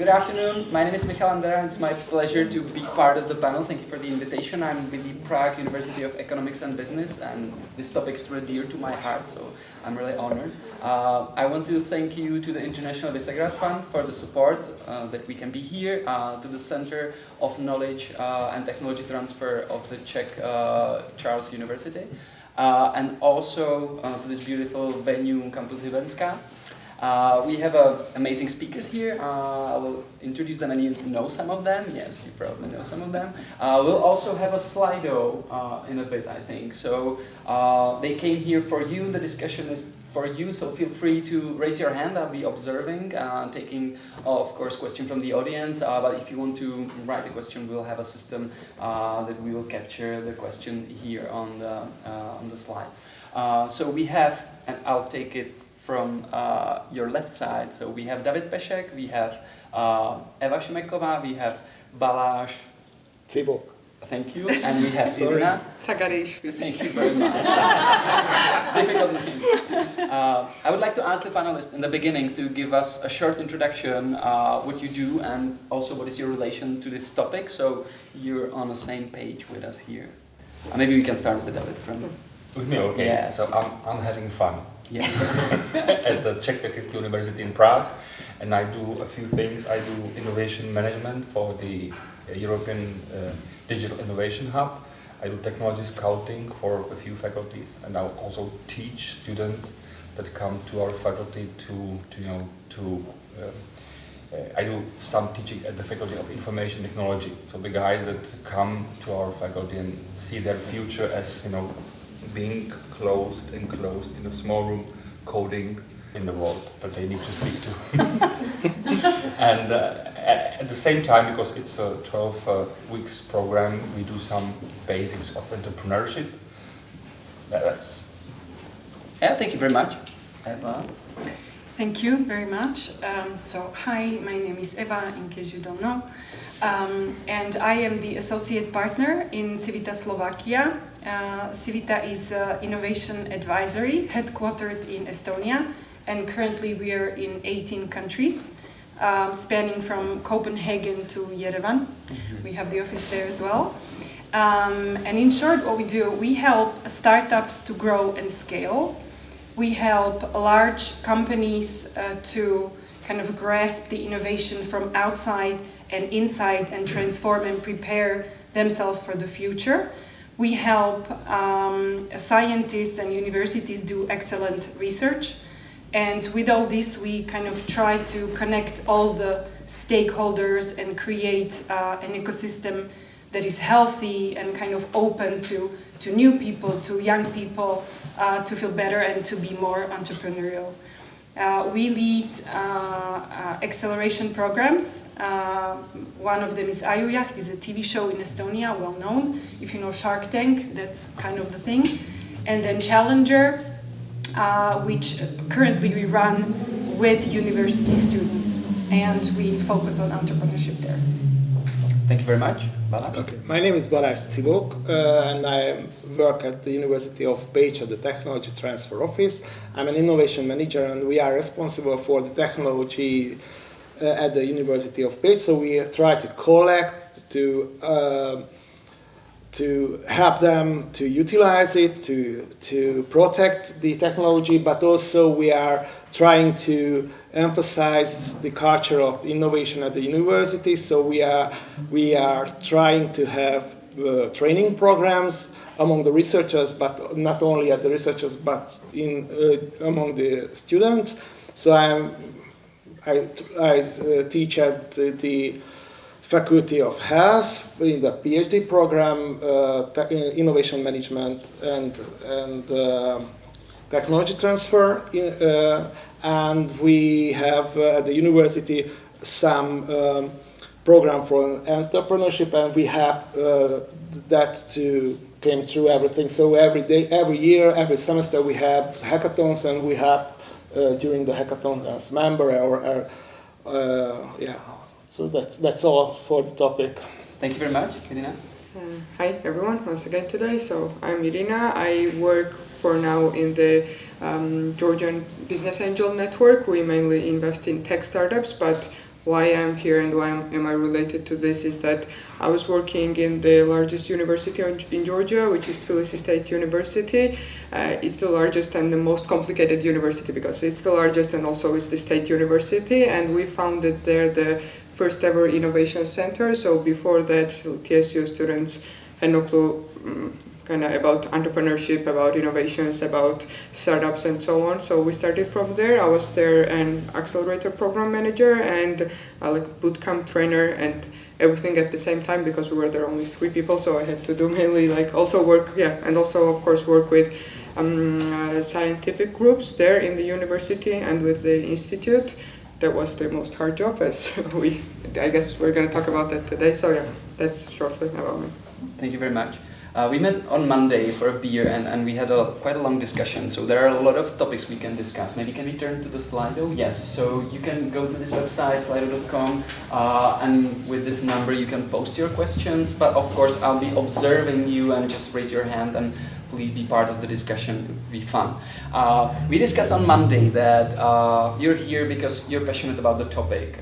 Good afternoon. My name is Michal Andera. It's my pleasure to be part of the panel. Thank you for the invitation. I'm with the Prague University of Economics and Business, and this topic is really dear to my heart, so I'm really honored. I want to thank you to the International Visegrad Fund for the support that we can be here, to the Center of Knowledge and Technology Transfer of the Czech Charles University, and also to this beautiful venue, Campus Hybernská. We have amazing speakers here. I will introduce them, and you know some of them. Yes, you probably know some of them. We'll also have a Slido in a bit, I think. So they came here for you. The discussion is for you, so feel free to raise your hand. I'll be observing, taking, of course, questions from the audience. But if you want to write a question, we'll have a system that we will capture the question here on the slides. So we have, and I'll take it from your left side. So we have David Pešek, we have Eva Šimeková, we have Balázs. Csibok. Thank you. And we have Irina. Thank you very much. Difficult names. I would like to ask the panelists in the beginning to give us a short introduction, what you do, and also what is your relation to this topic, so you're on the same page with us here. Maybe we can start with David from... With me, okay. Yes. So I'm having fun. Yes. At the Czech Technical University in Prague, and I do a few things. I do innovation management for the European Digital Innovation Hub. I do technology scouting for a few faculties, and I also teach students that come to our faculty I do some teaching at the Faculty of Information Technology. So the guys that come to our faculty and see their future as being closed and enclosed in a small room, coding in the world that they need to speak to. And at the same time, because it's a 12 weeks program, we do some basics of entrepreneurship. Yeah, thank you very much. Eva. Thank you very much. Hi, my name is Eva, in case you don't know. And I am the associate partner in CIVITTA, Slovakia. CIVITTA is innovation advisory headquartered in Estonia, and currently we are in 18 countries, spanning from Copenhagen to Yerevan. We have the office there as well. And in short, what we do, we help startups to grow and scale. We help large companies to kind of grasp the innovation from outside and inside and transform and prepare themselves for the future. We help scientists and universities do excellent research. And with all this, we kind of try to connect all the stakeholders and create an ecosystem that is healthy and kind of open to new people, to young people, to feel better and to be more entrepreneurial. We lead acceleration programs. One of them is Ajujaht, is a TV show in Estonia, well known. If you know Shark Tank, that's kind of the thing. And then Challenger, which currently we run with university students, and we focus on entrepreneurship there. Thank you very much. Balázs. Okay. My name is Balázs Csibok, and I work at the University of Pécs at the Technology Transfer Office. I'm an innovation manager, and we are responsible for the technology at the University of Pécs. So we try to collect, to help them to utilize it, to protect the technology, but also we are trying to emphasize the culture of innovation at the university. So we are trying to have training programs among the researchers, but not only at the researchers, but among the students. So I teach at the Faculty of Health in the PhD program, innovation management and technology transfer. And we have at the university some program for entrepreneurship, and we have that to came through everything. So every year, every semester we have hackathons, and we have during the hackathon as member So that's all for the topic. Thank you very much, Irina. Hi everyone, once again today. So I'm Irina. I work for now in the Georgian Business Angel Network. We mainly invest in tech startups, but why I'm here and why am I related to this is that I was working in the largest university in Georgia, which is Tbilisi State University. It's the largest and the most complicated university because it's the largest and also it's the state university, and we founded there the first ever innovation center. So before that, TSU students had no clue kind of about entrepreneurship, about innovations, about startups and so on. So we started from there. I was there an accelerator program manager and like bootcamp trainer and everything at the same time because we were there only 3 people. So I had to do mainly like also work, and also of course work with scientific groups there in the university and with the institute. That was the most hard job, as I guess we're going to talk about that today. So yeah, that's shortly about me. Thank you very much. We met on Monday for a beer and we had quite a long discussion. So there are a lot of topics we can discuss. Maybe can we turn to the Slido? Yes. So you can go to this website, slido.com, and with this number you can post your questions. But of course I'll be observing you and just raise your hand and please be part of the discussion. It would be fun. We discussed on Monday that you're here because you're passionate about the topic.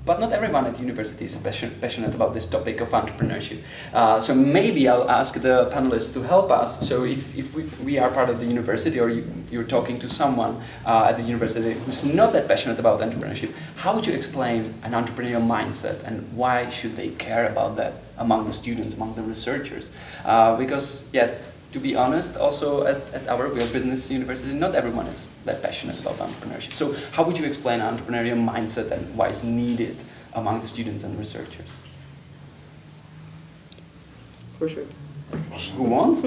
But not everyone at university is passionate about this topic of entrepreneurship. So maybe I'll ask the panelists to help us. So if we are part of the university or you're talking to someone at the university who's not that passionate about entrepreneurship, how would you explain an entrepreneurial mindset and why should they care about that among the students, among the researchers? Because, yeah, to be honest, also at our business university, not everyone is that passionate about entrepreneurship. So how would you explain entrepreneurial mindset and why it's needed among the students and researchers? For sure. Who wants?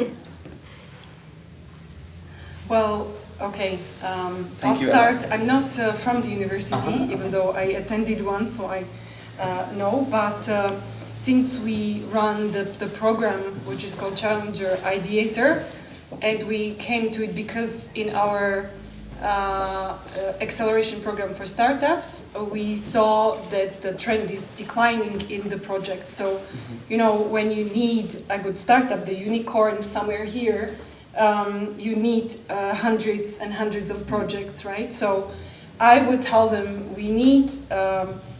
Well, okay, I'll you, start. Ella. I'm not from the university, even though I attended one, so I know, but since we run the program, which is called Challenger Ideator, and we came to it because in our acceleration program for startups, we saw that the trend is declining in the project. So, you know, when you need a good startup, the unicorn somewhere here, you need hundreds and hundreds of projects, right? So I would tell them we need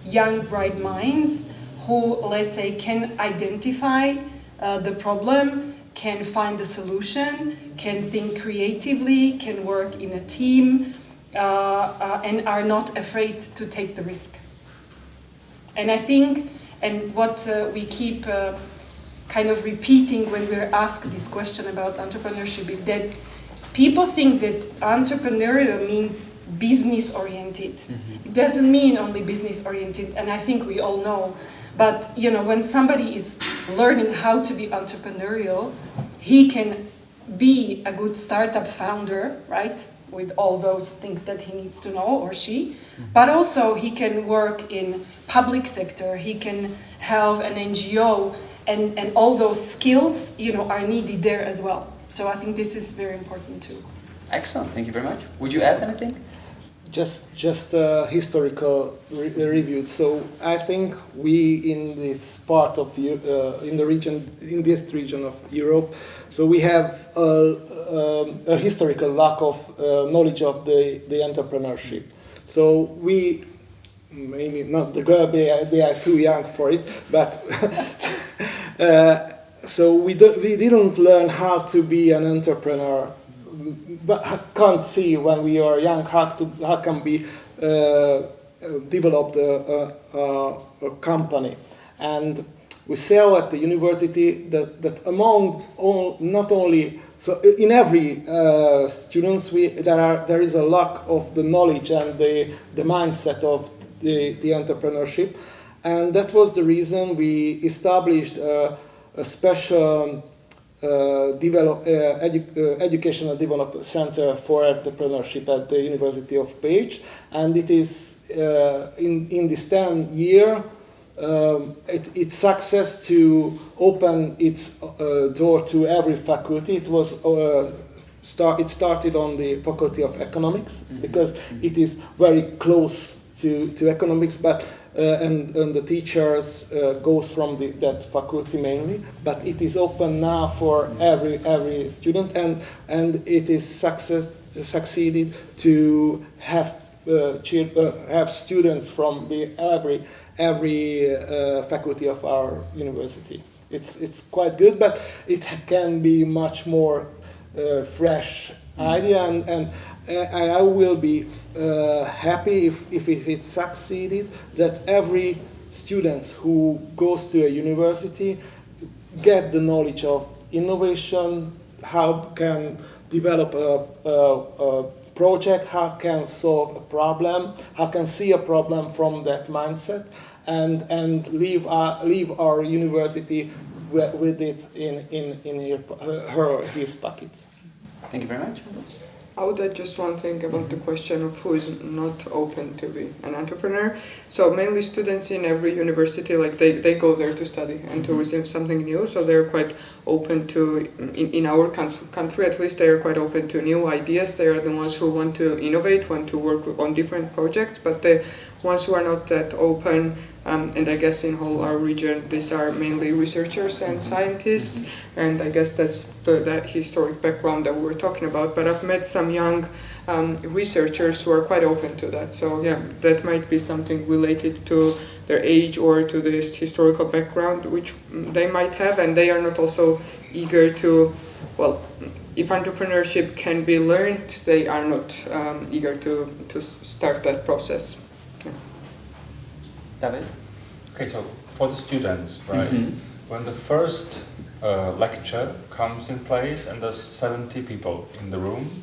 young, bright minds who, let's say, can identify the problem, can find the solution, can think creatively, can work in a team, and are not afraid to take the risk. And I think, and what we keep kind of repeating when we're asked this question about entrepreneurship is that people think that entrepreneurial means business-oriented. Mm-hmm. It doesn't mean only business-oriented, and I think we all know. But you know, when somebody is learning how to be entrepreneurial, he can be a good startup founder, right? With all those things that he needs to know, or she. But also he can work in public sector, he can have an NGO, and all those skills, you know, are needed there as well. So I think this is very important too. Excellent, thank you very much. Would you add anything? Just historical review. So I think we in this part of in this region of Europe, so we have a historical lack of knowledge of the entrepreneurship. So we maybe not the girl, they are too young for it, but so we didn't learn how to be an entrepreneur. But I can't see when we are young how can we develop a company. And we saw at the university that among all, not only, so in every students there is a lack of the knowledge and the mindset of the entrepreneurship, and that was the reason we established a special educational development center for entrepreneurship at the University of Pécs, and it is in this 10 year its success to open its door to every faculty. It was it started on the Faculty of Economics, because it is very close to economics, but and the teachers goes from that faculty mainly, but it is open now for every student, and it is succeeded to have have students from every faculty of our university. It's quite good, but it can be much more fresh idea, and I will be happy if it succeeded, that every student who goes to a university get the knowledge of innovation, how can develop a project, how can solve a problem, how can see a problem from that mindset, and leave our university with it in his pockets. Thank you very much. I would add just one thing about the question of who is not open to be an entrepreneur. So mainly students in every university, like they go there to study and to receive something new. So they're quite open to, in our country at least, they are quite open to new ideas. They are the ones who want to innovate, want to work on different projects, but the ones who are not that open, and I guess in whole our region, these are mainly researchers and scientists, and I guess that's that historic background that we were talking about. But I've met some young researchers who are quite open to that. So yeah, that might be something related to their age or to this historical background which they might have, and they are not also eager to, well, if entrepreneurship can be learned, they are not eager to start that process. Yeah. David? Okay, so for the students, right, when the first lecture comes in place and there's 70 people in the room,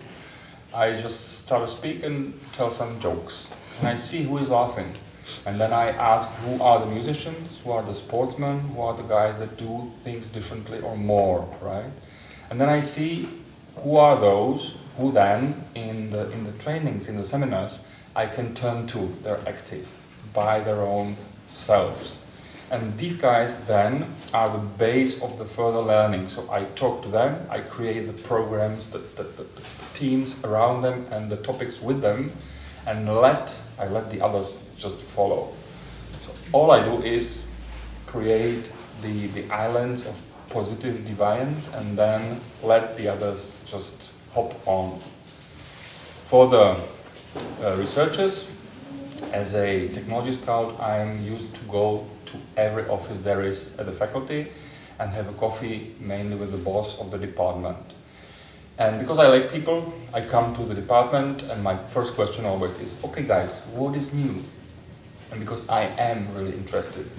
I just start to speak and tell some jokes. And I see who is laughing. And then I ask who are the musicians, who are the sportsmen, who are the guys that do things differently or more, right? And then I see who are those who then, in the trainings, in the seminars, I can turn to. They're active by their own selves. And these guys then are the base of the further learning. So I talk to them, I create the programs, the teams around them and the topics with them, and I let the others just follow. So all I do is create the islands of positive deviance and then let the others just hop on. For the researchers, as a technology scout, I'm used to go to every office there is at the faculty and have a coffee mainly with the boss of the department. And because I like people, I come to the department and my first question always is, okay guys, what is new? And because I am really interested,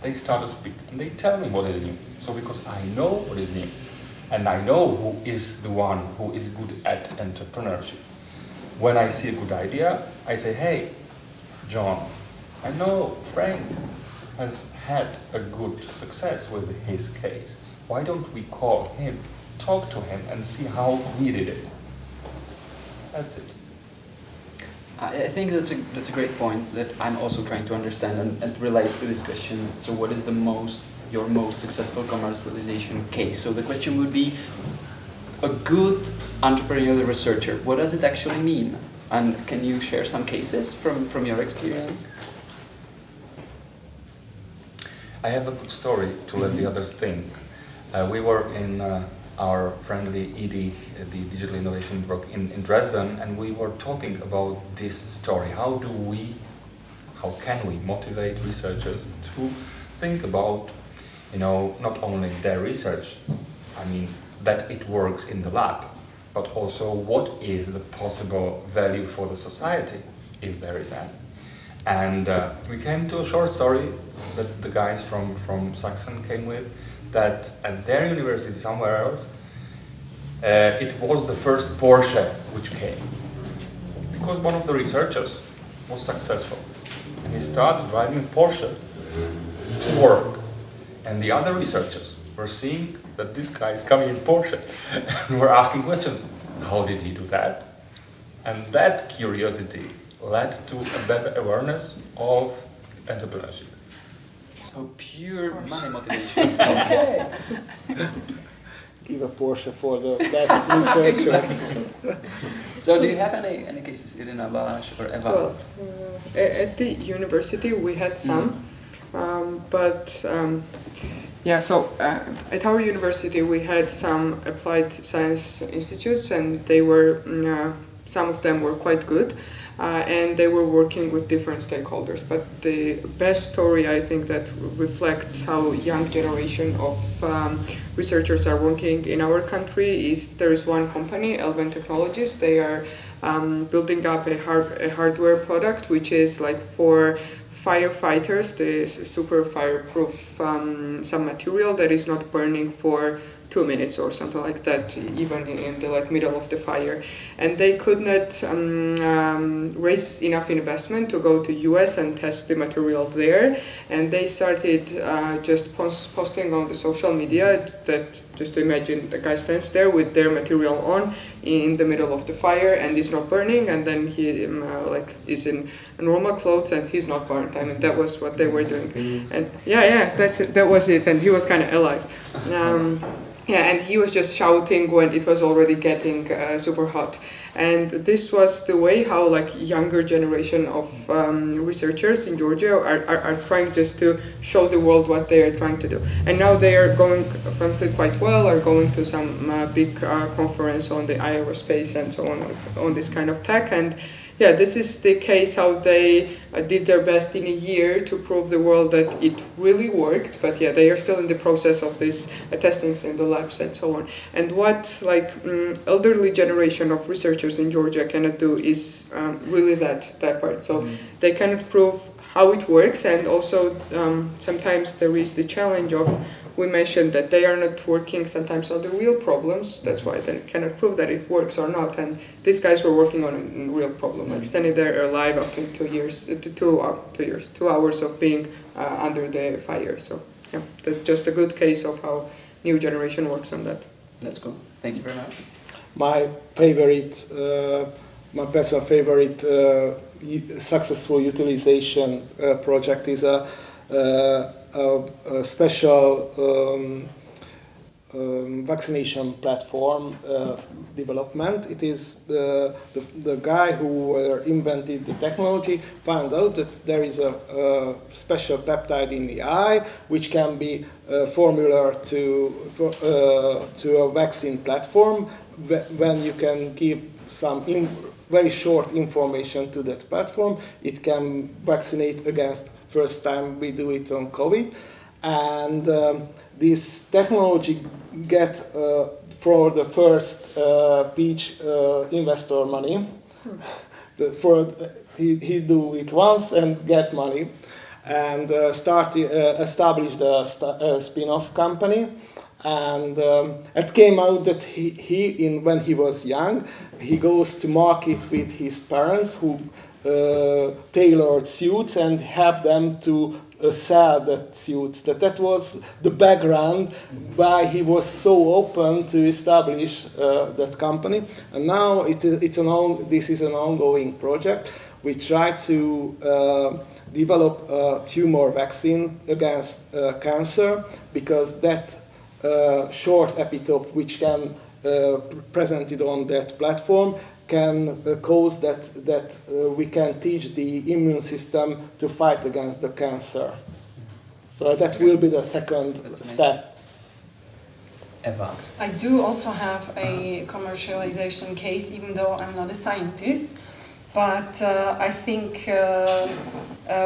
they start to speak and they tell me what is new. So because I know what is new and I know who is the one who is good at entrepreneurship. When I see a good idea, I say, hey, John, I know Frank has had a good success with his case. Why don't we call him, talk to him and see how he did it? That's it. I think that's a great point that I'm also trying to understand and relates to this question. So what is your most successful commercialization case? So the question would be, a good entrepreneurial researcher, what does it actually mean? And can you share some cases from your experience? I have a good story to let the others think. We were in our friendly ED, the Digital Innovation Network in Dresden, and we were talking about this story. How can we motivate researchers to think about, not only their research, that it works in the lab, but also what is the possible value for the society, if there is any. And we came to a short story that the guys from Saxon came with, that at their university somewhere else, it was the first Porsche which came. Because one of the researchers was successful. And he started driving a Porsche to work. And the other researchers were seeing that this guy is coming in Porsche and were asking questions. How did he do that? And that curiosity led to a better awareness of entrepreneurship. So pure money motivation. Okay. Give a Porsche for the best researcher. Exactly. So do you have any cases, Irina, Balázs, or Eva? Well, at the university we had some, so at our university we had some applied science institutes, and they were some of them were quite good. And they were working with different stakeholders. But the best story, I think, that reflects how young generation of researchers are working in our country is there is one company, Elven Technologies. They are building up a hardware product which is like for firefighters, the super fireproof some material that is not burning for 2 minutes or something like that, even in the like middle of the fire. And they could not raise enough investment to go to US and test the material there. And they started just posting on the social media that, just to imagine, the guy stands there with their material on in the middle of the fire and is not burning, and then he like is in normal clothes and he's not burnt. I mean, that was what they were doing. And that's it. That was it. And he was kind of alive. Yeah, and he was just shouting when it was already getting super hot. And this was the way how like younger generation of researchers in Georgia are trying just to show the world what they are trying to do. And now they are going frankly quite well, are going to some big conference on the aerospace and so on this kind of tech. And yeah, this is the case how they did their best in a year to prove the world that it really worked. But yeah, they are still in the process of this testings in the labs and so on. And what like elderly generation of researchers in Georgia cannot do is really that part. So they cannot prove how it works, and also sometimes there is the challenge of, we mentioned that they are not working sometimes on the real problems. That's why they cannot prove that it works or not. And these guys were working on a real problem, like standing there alive after 2 years, 2 hours of being under the fire. So yeah, that's just a good case of how new generation works on that. That's cool. Thank you very much. My favorite, my personal favorite successful utilization project is a special vaccination platform development. It is the guy who invented the technology found out that there is a special peptide in the eye which can be formula to a vaccine platform when you can give some very short information to that platform. It can vaccinate against. First time we do it on COVID, and this technology get for the first Pécs investor money. He do it once and get money, and established a spin-off company. And it came out that when he was young, he goes to market with his parents who tailored suits and help them to sell the suits. That was the background why he was so open to establish that company. And now this is an ongoing project. We try to develop a tumor vaccine against cancer, because that short epitope which can presented on that platform can cause that we can teach the immune system to fight against the cancer. So that will be the second step. Eva. I do also have a commercialization case, even though I'm not a scientist. But I think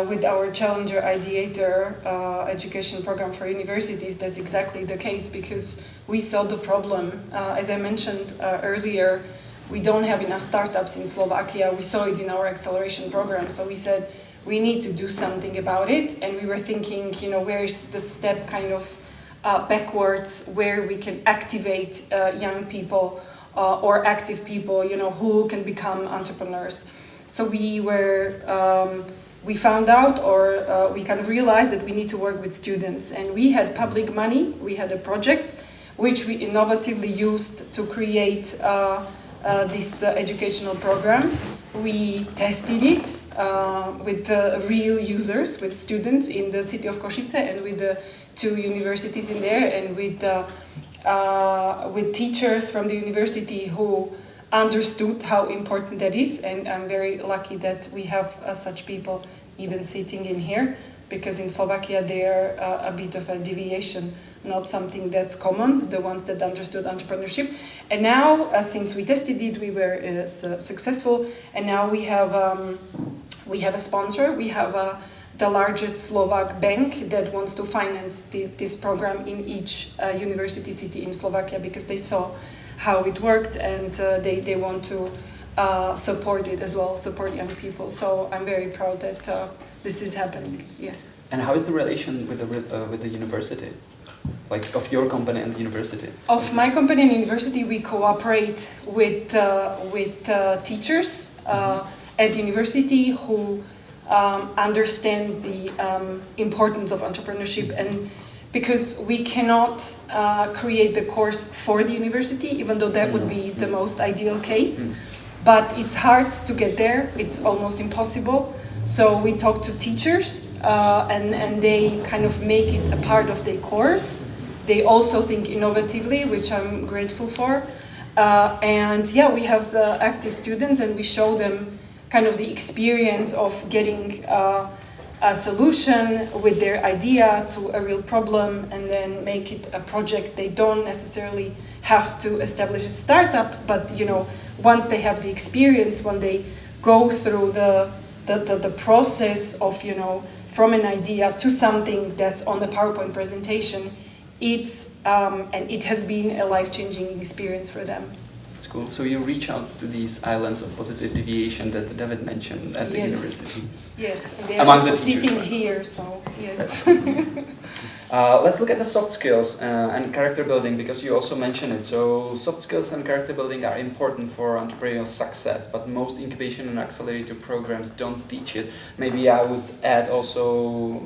with our Challenger Ideator education program for universities, that's exactly the case, because we saw the problem. As I mentioned earlier, we don't have enough startups in Slovakia. We saw it in our acceleration program. So we said, we need to do something about it. And we were thinking, where is the step kind of backwards where we can activate young people or active people, who can become entrepreneurs. So we found out, or we kind of realized that we need to work with students. And we had public money. We had a project which we innovatively used to create this educational program. We tested it with real users, with students in the city of Košice and with the 2 universities in there, and with teachers from the university who understood how important that is. And I'm very lucky that we have such people even sitting in here, because in Slovakia they are a bit of a deviation not something that's common, the ones that understood entrepreneurship. And now, since we tested it, we were successful, and now we have a sponsor. We have the largest Slovak bank that wants to finance this program in each university city in Slovakia, because they saw how it worked, and they want to support it as well, support young people. So I'm very proud that this is happening. Yeah. And how is the relation with the university, like of your company and the university? Of my company and university, we cooperate with teachers at university who understand the importance of entrepreneurship, and because we cannot create the course for the university, even though that would be the most ideal case, but it's hard to get there. It's almost impossible. So we talk to teachers, and they kind of make it a part of their course. They also think innovatively, which I'm grateful for. And yeah, we have the active students, and we show them kind of the experience of getting a solution with their idea to a real problem, and then make it a project. They don't necessarily have to establish a startup, but once they have the experience, when they go through the process of from an idea to something that's on the PowerPoint presentation, it's and it has been a life-changing experience for them. That's cool. So you reach out to these islands of positive deviation that David mentioned at the university. Yes, and they are Among also the teachers, sitting here, so yes. Let's look at the soft skills and character building, because you also mentioned it. So soft skills and character building are important for entrepreneurial success, but most incubation and accelerator programs don't teach it. Maybe I would add also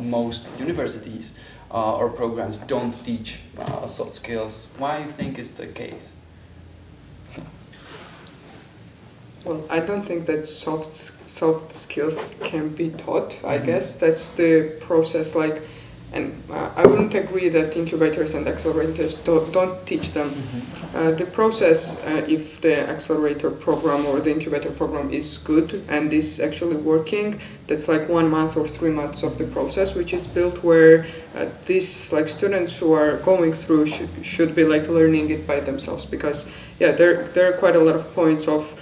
most universities or programs don't teach soft skills. Why do you think is the case? Well, I don't think that soft skills can be taught. I guess that's the process. And I wouldn't agree that incubators and accelerators don't teach them. The process, if the accelerator program or the incubator program is good and is actually working, that's like 1 month or 3 months of the process, which is built where these students who are going through should be learning it by themselves. Because there are quite a lot of points of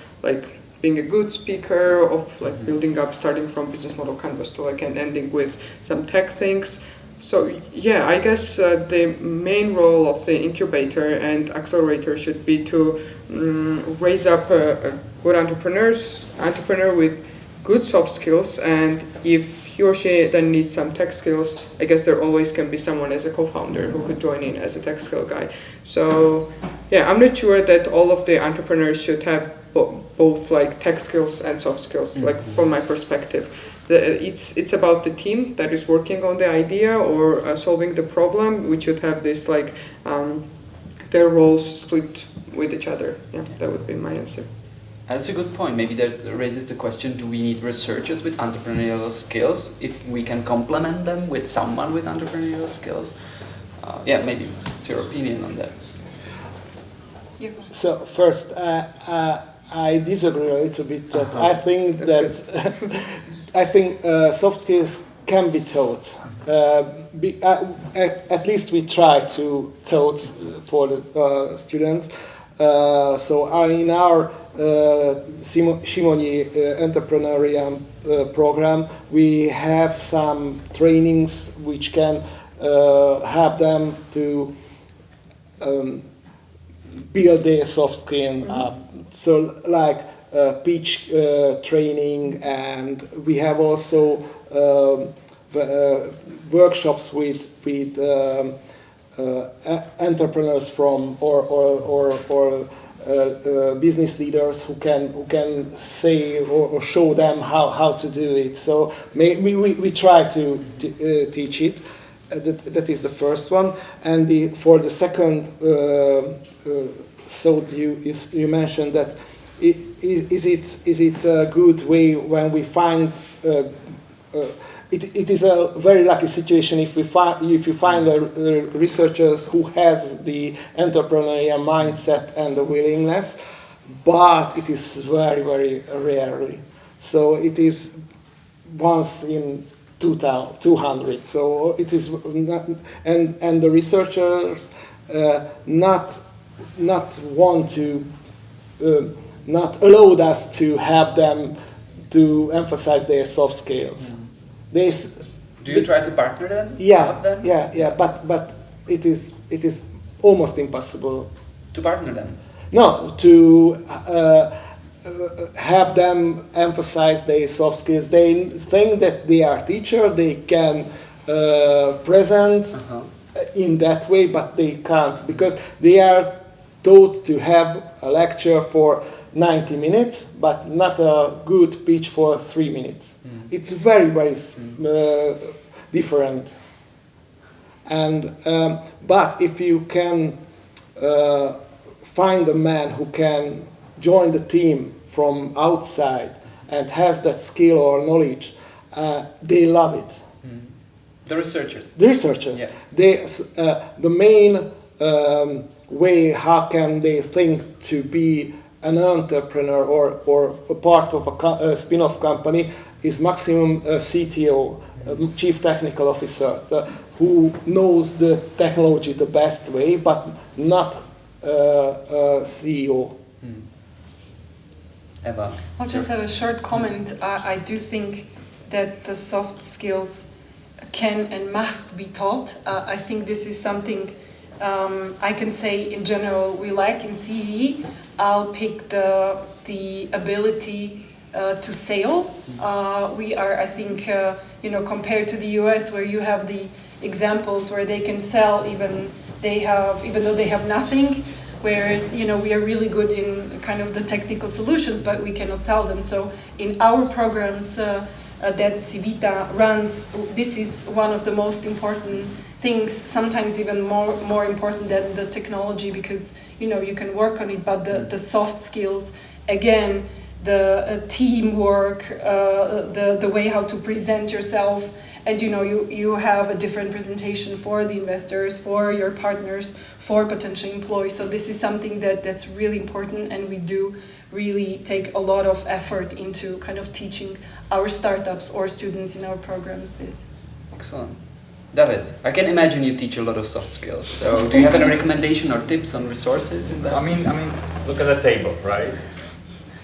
being a good speaker, of building up, starting from business model canvas to and ending with some tech things. So I guess the main role of the incubator and accelerator should be to raise up a good entrepreneur with good soft skills, and if he or she then needs some tech skills, I guess there always can be someone as a co-founder who could join in as a tech skill guy. So I'm not sure that all of the entrepreneurs should have both tech skills and soft skills, from my perspective. It's about the team that is working on the idea or solving the problem. We should have this their roles split with each other. That would be my answer. That's a good point. Maybe that raises the question, do we need researchers with entrepreneurial skills if we can complement them with someone with entrepreneurial skills? Maybe it's your opinion on that. So first, I disagree a little bit. That I think that I think soft skills can be taught. At least we try to taught for the students. So in our Šimeková entrepreneurial program, we have some trainings which can help them to build their soft skill up. So pitch training, and we have also workshops with entrepreneurs from or business leaders who can say or show them how to do it. So we try to teach it. That is the first one, and for the second, so you mentioned that is it a good way when we find it is a very lucky situation if you find researchers who has the entrepreneurial mindset and the willingness, but it is very, very rarely. So it is once in 200. So it is not, and the researchers not want to not allowed us to have them to emphasize their soft skills. Do you try to partner them? Yeah, Help them? yeah. But it is almost impossible To partner them. No, to have them emphasize their soft skills. They think that they are teacher, they can present in that way, but they can't because they are taught to have a lecture for 90 minutes, but not a good pitch for 3 minutes. It's very, very different. And but if you can find a man who can join the team from outside and has that skill or knowledge, they love it. The researchers. The researchers. Yeah. The main way how can they think to be an entrepreneur or a part of a spin-off company is maximum CTO, Chief Technical Officer, who knows the technology the best way, but not CEO. Eva. I'll just have a short comment. I do think that the soft skills can and must be taught. I think this is something I can say in general we lack in CEE. I'll pick the ability to sail. We are, I think, compared to the US, where you have the examples where they can sell even though they have nothing. Whereas, we are really good in kind of the technical solutions, but we cannot sell them. So in our programs that CIVITTA runs, this is one of the most important things, sometimes even more important than the technology, because, you can work on it, but the soft skills, again, the teamwork, the way how to present yourself, and you have a different presentation for the investors, for your partners, for potential employees. So this is something that's really important, and we do really take a lot of effort into kind of teaching our startups or students in our programs this. Excellent. David, I can imagine you teach a lot of soft skills. So do you have any recommendation or tips on resources in that? I mean, look at the table, right?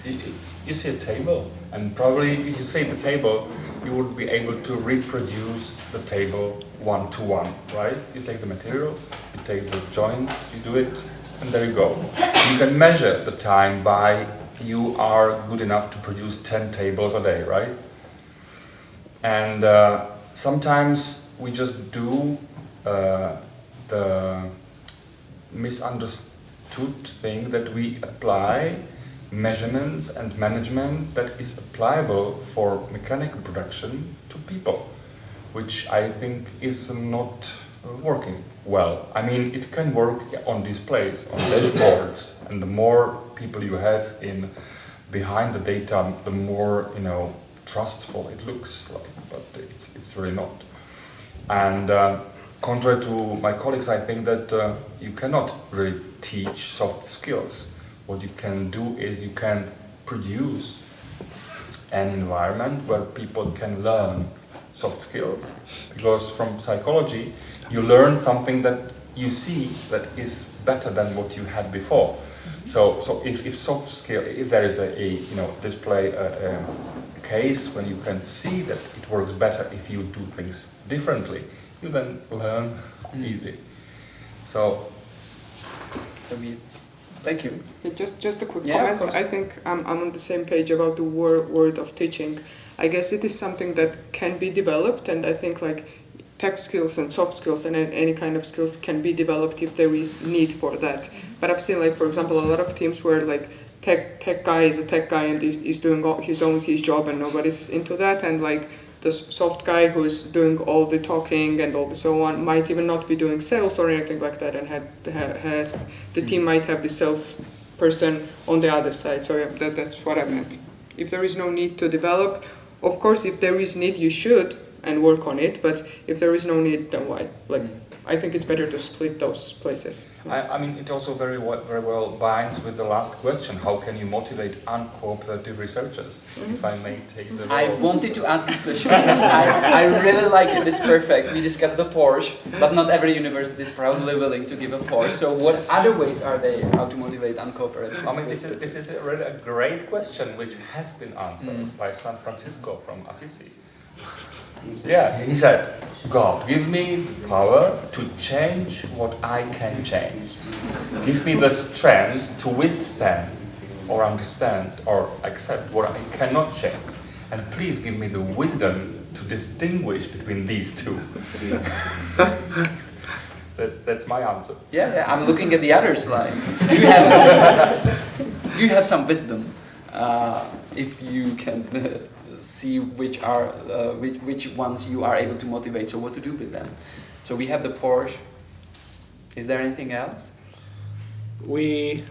You see a table, and probably if you see the table, you would be able to reproduce the table one-to-one, right? You take the material, you take the joints, you do it, and there you go. You can measure the time by you are good enough to produce 10 tables a day, right? And sometimes we just do the misunderstood thing that we apply measurements and management that is applicable for mechanical production to people, which I think is not working well. I mean, it can work on displays, on dashboards, and the more people you have in behind the data, the more trustful it looks like, but it's really not. And contrary to my colleagues, I think that you cannot really teach soft skills. What you can do is you can produce an environment where people can learn soft skills, because from psychology you learn something that you see that is better than what you had before. So if soft skill, if there is a display a case when you can see that it works better if you do things differently, you then learn easy. So. Thank you. Yeah, just a quick Yeah, of comment. course. I think I'm on the same page about the word of teaching. I guess it is something that can be developed, and I think like tech skills and soft skills and any kind of skills can be developed if there is need for that. But I've seen, like, for example, a lot of teams where like tech guy is a tech guy and he's doing his job and nobody's into that, and like the soft guy who's doing all the talking and all the so on might even not be doing sales or anything like that, and has the team might have the sales person on the other side. So yeah, that's what I meant. If there is no need to develop, of course, if there is need, you should and work on it. But if there is no need, then why? Like, I think it's better to split those places. I mean, it also very well binds with the last question. How can you motivate uncooperative researchers? If I may take the role. I wanted to ask this question because I really like it. It's perfect. We discussed the Porsche, but not every university is probably willing to give a Porsche. So what other ways are they how to motivate uncooperative? I mean, this is really a great question which has been answered by San Francisco from Assisi. Yeah, he said, God, give me the power to change what I can change. Give me the strength to withstand or understand or accept what I cannot change. And please give me the wisdom to distinguish between these two. That's my answer. Yeah, I'm looking at the other slide. Do you have some wisdom? If you can see which ones you are able to motivate, so what to do with them. So we have the Porsche. Is there anything else? We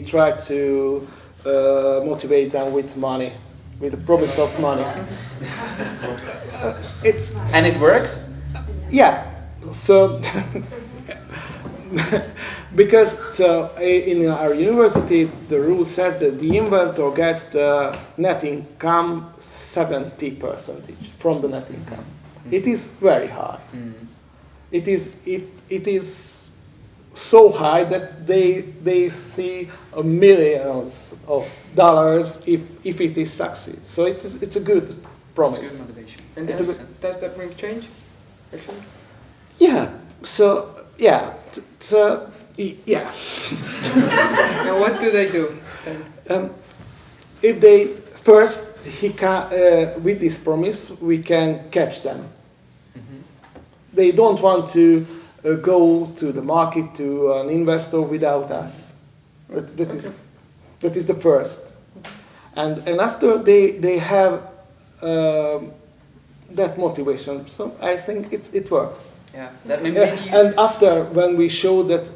try to motivate them with money, with the promise of money. And it works? Yeah. So because in our university the rule said that the inventor gets the net income 70% from the net income. It is very high. It is so high that they see millions of dollars if it is succeed. So it's a good promise. It's good motivation. And does that bring change, actually? Yeah. So yeah. Yeah. And what do they do then? If they first, with this promise, we can catch them. They don't want to go to the market to an investor without us. That is the first. And after they have that motivation, so I think it works. Yeah. That And after, when we show that,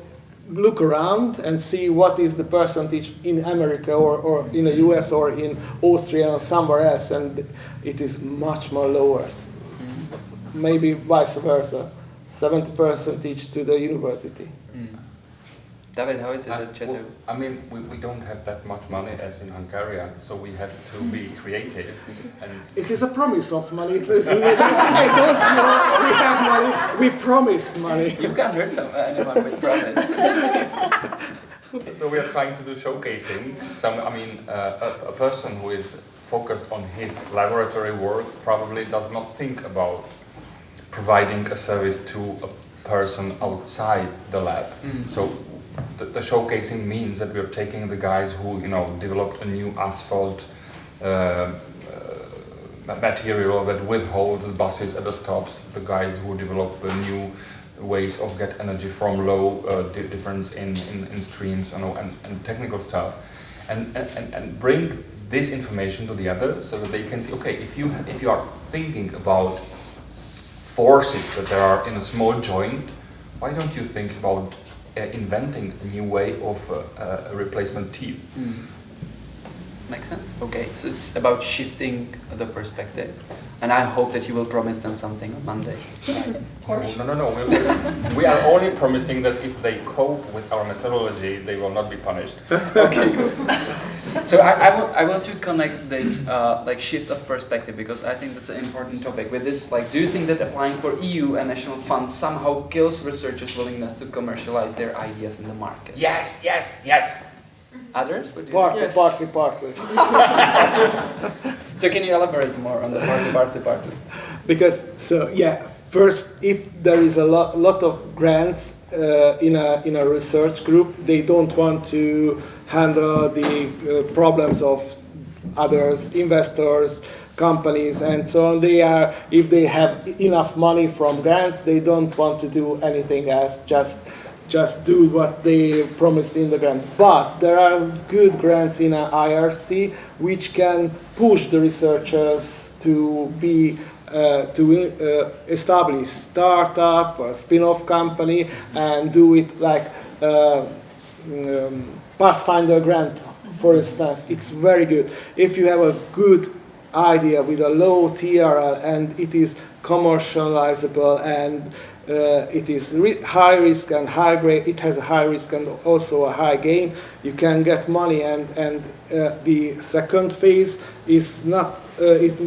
look around and see what is the percentage in America or in the US or in Austria or somewhere else, and it is much more lower. Maybe vice versa, 70% to the university. David, how is it at Czech? I mean, we don't have that much money as in Hungary, so we have to be creative. And it is a promise of money. We have money. We promise money. You can't hurt anyone with promise. So we are trying to do showcasing. A person who is focused on his laboratory work probably does not think about providing a service to a person outside the lab. So the showcasing means that we're taking the guys who developed a new asphalt material that withholds the buses at the stops, the guys who developed the new ways of get energy from low difference in streams, and technical stuff, and bring this information to the others so that they can see, okay, if you are thinking about forces that there are in a small joint, why don't you think about inventing a new way of a replacement teeth? Makes sense. Okay, so it's about shifting the perspective, and I hope that you will promise them something on Monday. No. We are only promising that if they cope with our methodology, they will not be punished. Okay, good. So I want to connect this shift of perspective, because I think that's an important topic. With this, do you think that applying for EU and national funds somehow kills researchers' willingness to commercialize their ideas in the market? Yes. Others? Partly. So can you elaborate more on the partly? Because first, if there is a lot of grants in a research group, they don't want to handle the problems of others, investors, companies, and so on. If they have enough money from grants, they don't want to do anything else. Just do what they promised in the grant. But there are good grants in IRC which can push the researchers to establish startup or spin-off company and do it like Pathfinder grant, for instance. It's very good. If you have a good idea with a low TRL and it is commercializable and it is high risk and high grade. It has a high risk and also a high gain. You can get money, and the second phase is not. It's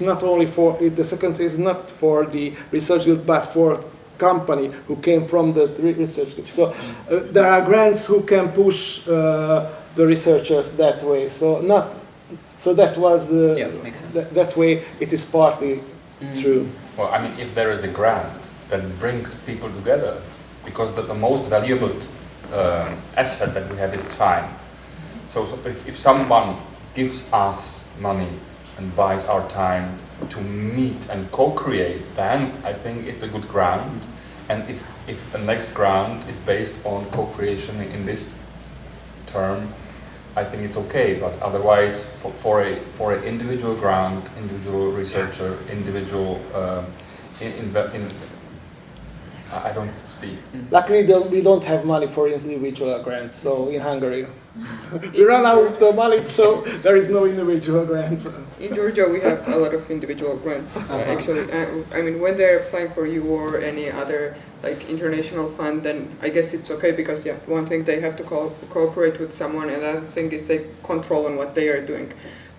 not only for the second phase is not for the research group, but for company who came from the research group. So there are grants who can push the researchers that way. So that was the makes sense. That way it is partly true. Well, I mean, if there is a grant that brings people together, because the most valuable asset that we have is time. So if someone gives us money and buys our time to meet and co-create, then I think it's a good grant. And if the next grant is based on co-creation in this term, I think it's okay. But otherwise, for an individual grant, individual researcher, individual I don't see. Luckily, we don't have money for individual grants. So in Hungary, we run out of money, so there is no individual grants. In Georgia, we have a lot of individual grants. Actually, I mean, when they're applying for you or any other like international fund, then I guess it's okay because one thing they have to cooperate with someone, and another thing is they control on what they are doing.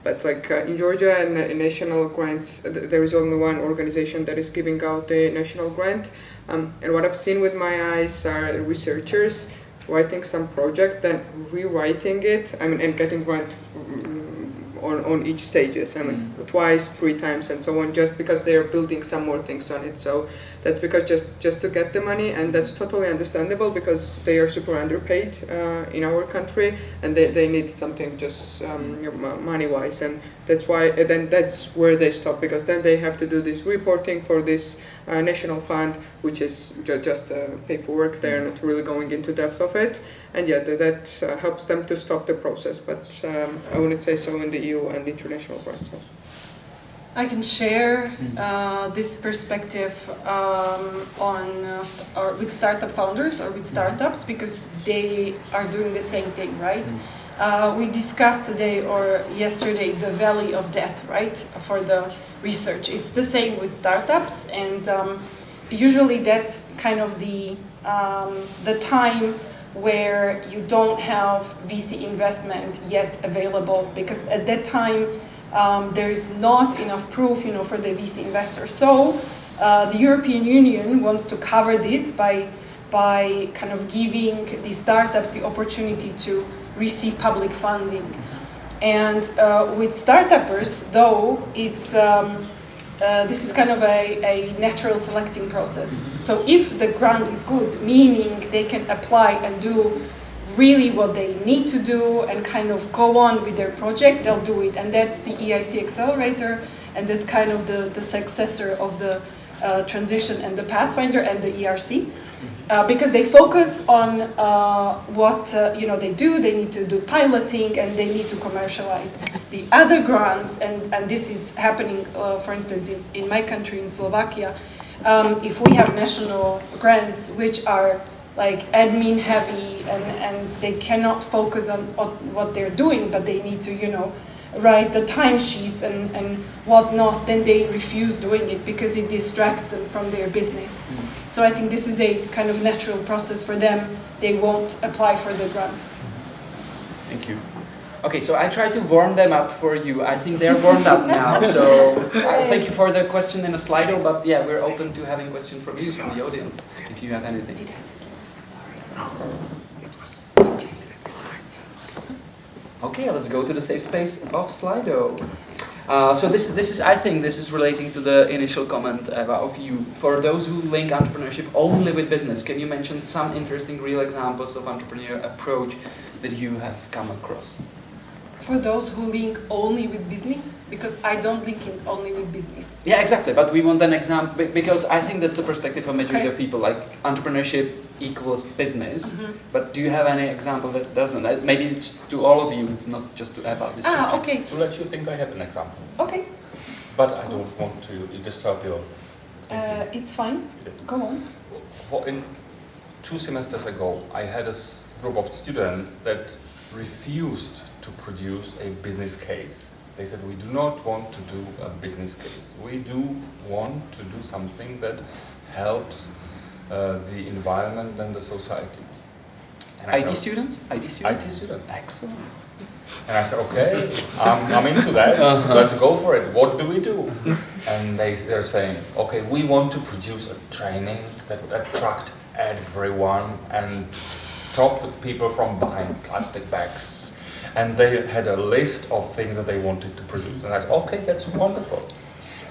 But like in Georgia and national grants, there is only one organization that is giving out a national grant. And what I've seen with my eyes are researchers writing some project, then rewriting it, I mean, and getting grant on each stages, I mean, twice, 3 times, and so on, just because they are building some more things on it. So that's because just to get the money, and that's totally understandable because they are super underpaid in our country, and they need something just money-wise, and that's why. Then that's where they stop, because then they have to do this reporting for this national fund, which is just paperwork. They are not really going into depth of it, and that helps them to stop the process. But I wouldn't say so in the EU and international grants. I can share this perspective with startup founders or with startups, because they are doing the same thing, right? We discussed today or yesterday the valley of death, right, for the research. It's the same with startups, and usually that's kind of the time where you don't have VC investment yet available, because at that time there's not enough proof, for the VC investors. So the European Union wants to cover this by kind of giving the startups the opportunity to receive public funding. And with startuppers, though, it's this is kind of a natural selecting process. So if the grant is good, meaning they can apply and do really what they need to do and kind of go on with their project, they'll do it. And that's the EIC Accelerator, and that's kind of the successor of the Transition and the Pathfinder and the ERC. Because they focus on what they do. They need to do piloting and they need to commercialize. The other grants, and this is happening, for instance, in my country, in Slovakia, if we have national grants which are like admin heavy and they cannot focus on what they're doing, but they need to, write the timesheets and whatnot, then they refuse doing it because it distracts them from their business. So I think this is a kind of natural process for them. They won't apply for the grant. Thank you. Okay, so I tried to warm them up for you. I think they're warmed up now. So thank you for the question in a Slido, but yeah, we're open to having questions from you, from the audience, if you have anything. Okay, let's go to the safe space of Slido. So this is, I think, this is relating to the initial comment of you. For those who link entrepreneurship only with business, can you mention some interesting real examples of entrepreneurial approach that you have come across? For those who link only with business, because I don't link it only with business. Yeah, exactly. But we want an example, because I think that's the perspective of majority of people. Like entrepreneurship equals business. But do you have any example that doesn't? Maybe it's to all of you. It's not just to Eva. Okay. To let you think, I have an example. Okay. But I don't want to disturb your thinking. It's fine. Go on. In 2 semesters ago, I had a group of students that refused to produce a business case. They said, we do not want to do a business case. We do want to do something that helps the environment and the society. And I IT said, students? IT students? IT student. Excellent. And I said, okay, I'm into that. Let's go for it. What do we do? And they're saying, okay, we want to produce a training that would attract everyone and stop the people from buying plastic bags. And they had a list of things that they wanted to produce. And I said, okay, that's wonderful.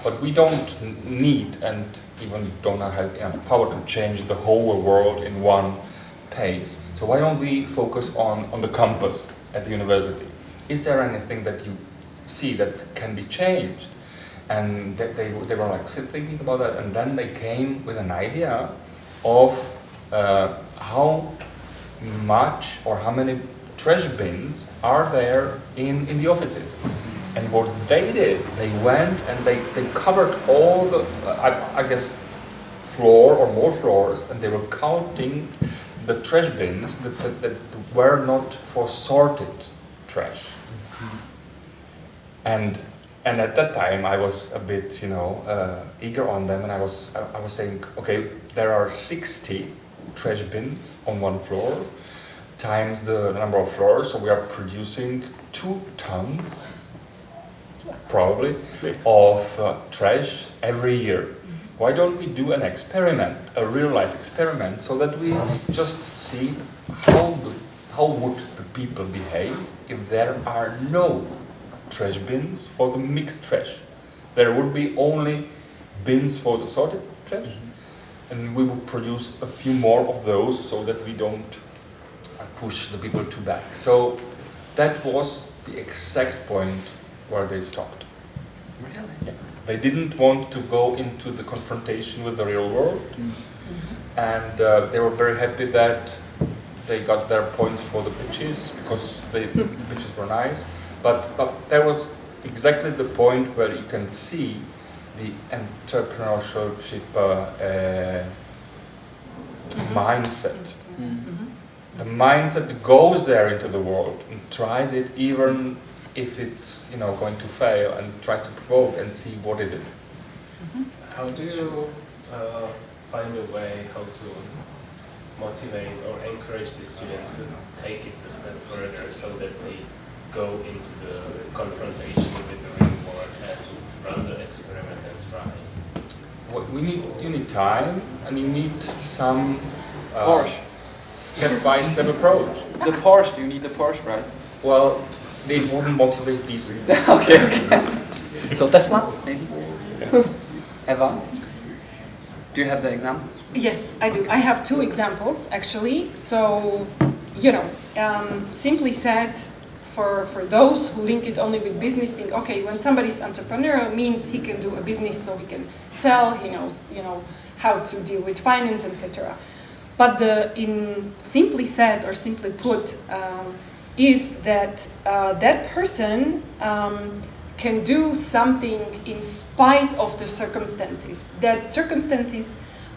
But we don't need and even don't have enough power to change the whole world in one pace. So why don't we focus on the campus at the university? Is there anything that you see that can be changed? And they were like thinking about that, and then they came with an idea of how much or how many trash bins are there in the offices. And what they did, they went and they covered all the, I guess, floor or more floors, and they were counting the trash bins that were not for sorted trash. And at that time I was a bit, eager on them, and I was saying, okay, there are 60 trash bins on one floor times the number of floors, so we are producing 2 tons probably of trash every year. Why don't we do an experiment, a real life experiment, so that we just see how would the people behave if there are no trash bins for the mixed trash. There would be only bins for the sorted trash, and we would produce a few more of those so that we don't push the people too back. So that was the exact point where they stopped. Really? Yeah. They didn't want to go into the confrontation with the real world, and they were very happy that they got their points for the pitches, because the pitches were nice. But there was exactly the point where you can see the entrepreneurship mindset. The mindset that goes there into the world and tries it, even if it's going to fail, and tries to provoke and see what is it. How do you find a way how to motivate or encourage the students to take it a step further, so that they go into the confrontation with the real world and run the experiment and try? You need time, and you need some Porsche. step-by-step approach. The Porsche, you need the Porsche, right? Well, they wouldn't motivate these. Okay. So Tesla, maybe? Eva, do you have the example? Yes, I do. I have 2 examples, actually. So, simply said, for those who link it only with business, think, okay, when somebody's entrepreneurial, means he can do a business, so he can sell, he knows, how to deal with finance, etc. But in simply said, or simply put, is that that person can do something in spite of the circumstances. That circumstances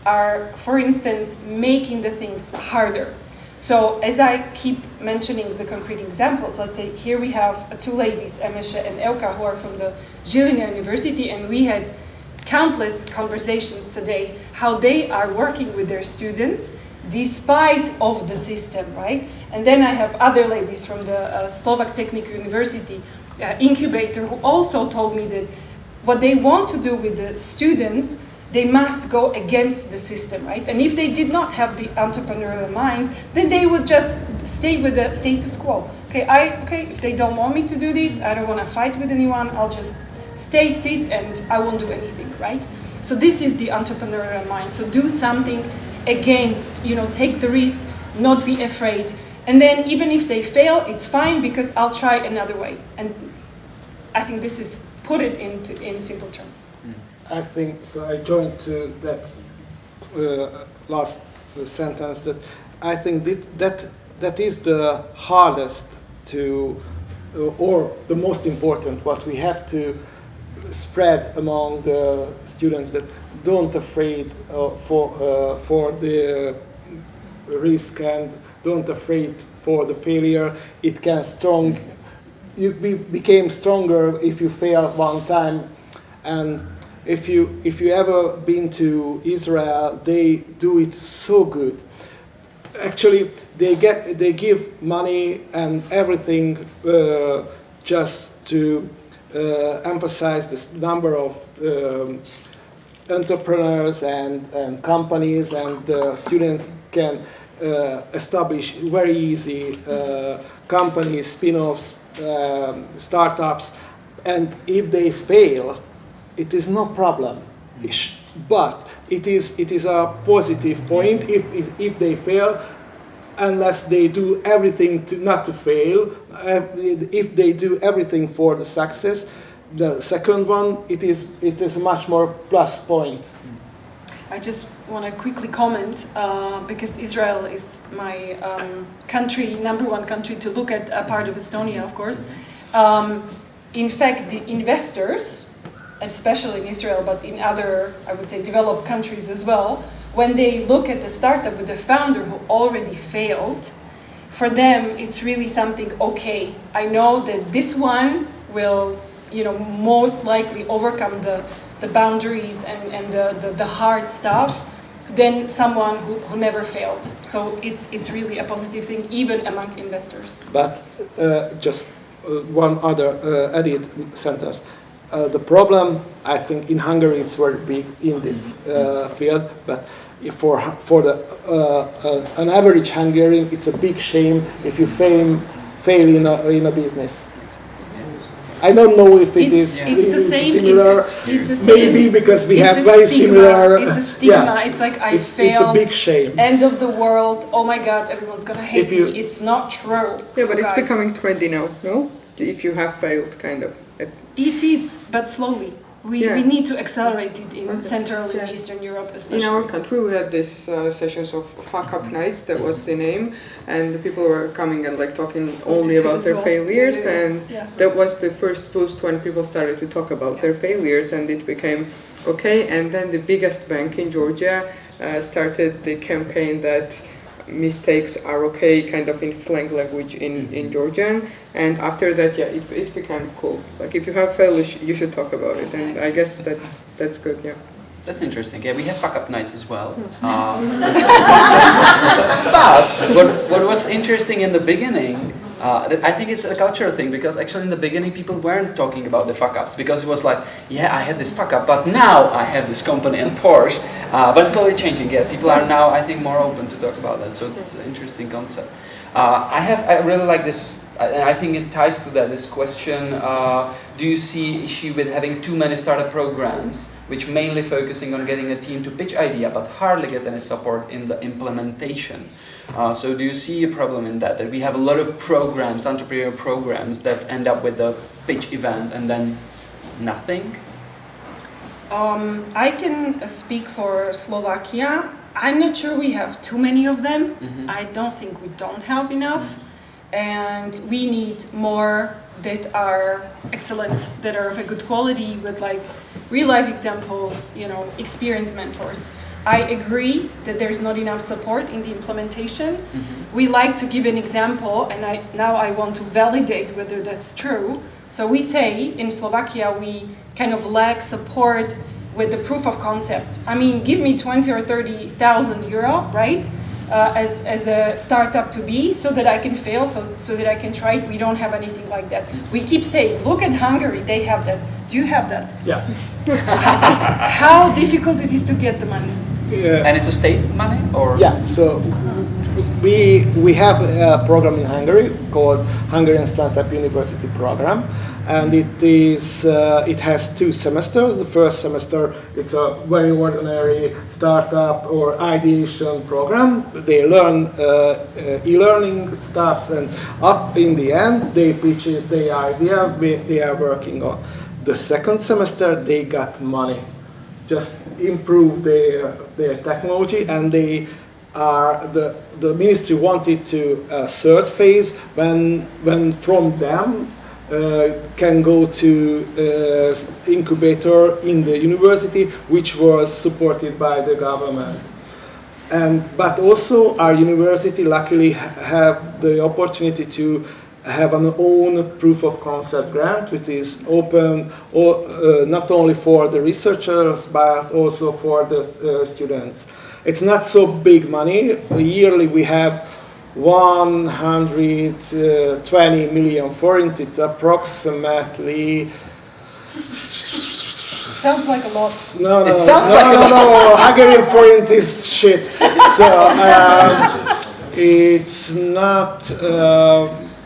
are, for instance, making the things harder. So as I keep mentioning the concrete examples, let's say here we have 2 ladies, Emeshe and Elka, who are from the Žilina University, and we had countless conversations today how they are working with their students despite of the system, right? And then I have other ladies from the Slovak Technical University incubator who also told me that what they want to do with the students, they must go against the system, right? And if they did not have the entrepreneurial mind, then they would just stay with the status quo. Okay, if they don't want me to do this, I don't want to fight with anyone, I'll just sit, and I won't do anything, right? So this is the entrepreneurial mind. So do something against, take the risk, not be afraid. And then even if they fail, it's fine, because I'll try another way. And I think this is put it in simple terms. I think so. I joined to that last sentence, that I think that is the hardest or the most important, what we have to spread among the students, that don't afraid for the risk, and don't afraid for the failure. It can you became stronger if you fail one time, and if you ever been to Israel, they do it so good. Actually, they give money and everything just to emphasize this number of entrepreneurs and companies, and students can establish very easy companies, spin-offs, startups, and if they fail, it is no problem. But it is a positive point if they fail, unless they do everything not to fail. If they do everything for the success, the second one, it is a much more plus point. I just want to quickly comment because Israel is my country, #1 country to look at, a part of Estonia, of course. In fact, the investors, especially in Israel, but in other, I would say, developed countries as well, when they look at the startup with the founder who already failed, for them it's really something, okay, I know that this one will, most likely overcome the boundaries and the hard stuff than someone who never failed. So it's really a positive thing, even among investors. But just one other added sentence. The problem, I think, in Hungary it's very big in this field, but for an average Hungarian, it's a big shame if you fail in a business. I don't know if it's the same, similar. It's the same. Maybe because we have very similar. It's a stigma. It's like I failed. It's a big shame. End of the world. Oh my God, everyone's gonna hate me. It's not true. Yeah, but it's becoming trendy now, no? If you have failed, kind of. It is, but slowly. We need to accelerate it in Central and Eastern Europe, especially. In our country, we had these sessions of fuck-up nights, that was the name, and the people were coming and talking only about their failures, and that was the first boost when people started to talk about their failures, and it became okay. And then the biggest bank in Georgia started the campaign that mistakes are okay, kind of in slang language in Georgian, and after that, it became cool. If you have failed, you should talk about it, and I guess that's good. Yeah. That's interesting. Yeah, we have fuck-up nights as well. But what was interesting in the beginning, I think it's a cultural thing, because actually in the beginning people weren't talking about the fuck-ups, because it was like, I had this fuck-up, but now I have this company and Porsche. But it's slowly changing. Yeah, people are now, I think, more open to talk about that. So it's an interesting concept. I really like this, and I think it ties to that. This question: do you see issue with having too many startup programs, which mainly focusing on getting a team to pitch idea, but hardly get any support in the implementation? So do you see a problem in that we have a lot of programs, entrepreneurial programs, that end up with a pitch event and then nothing? I can speak for Slovakia. I'm not sure we have too many of them. I don't think we don't have enough. And we need more that are excellent, that are of a good quality, with real life examples, experienced mentors. I agree that there's not enough support in the implementation. We like to give an example, and now I want to validate whether that's true. So we say in Slovakia we kind of lack support with the proof of concept. I mean, give me 20 or 30,000 euro, right? As a startup to be, so that I can fail, so that I can try it. We don't have anything like that. We keep saying, look at Hungary, they have that. Do you have that? Yeah. How difficult it is to get the money? Yeah. And it's a state money, or? Yeah, so we have a program in Hungary called Hungarian Startup University Program, and it has 2 semesters. The first semester, it's a very ordinary startup or ideation program. They learn e-learning stuff, and up in the end, they pitch it, the idea they are working on. The second semester, they got money, just improve their technology, and they are the ministry wanted to third phase when from them can go to incubator in the university, which was supported by the government. But also our university luckily have the opportunity to have an own proof of concept grant, which is open not only for the researchers but also for the students. It's not so big money. Yearly we have 120 million forints. It's approximately. Sounds like a lot. No, It sounds like a lot. Hungarian forint is shit. So it's not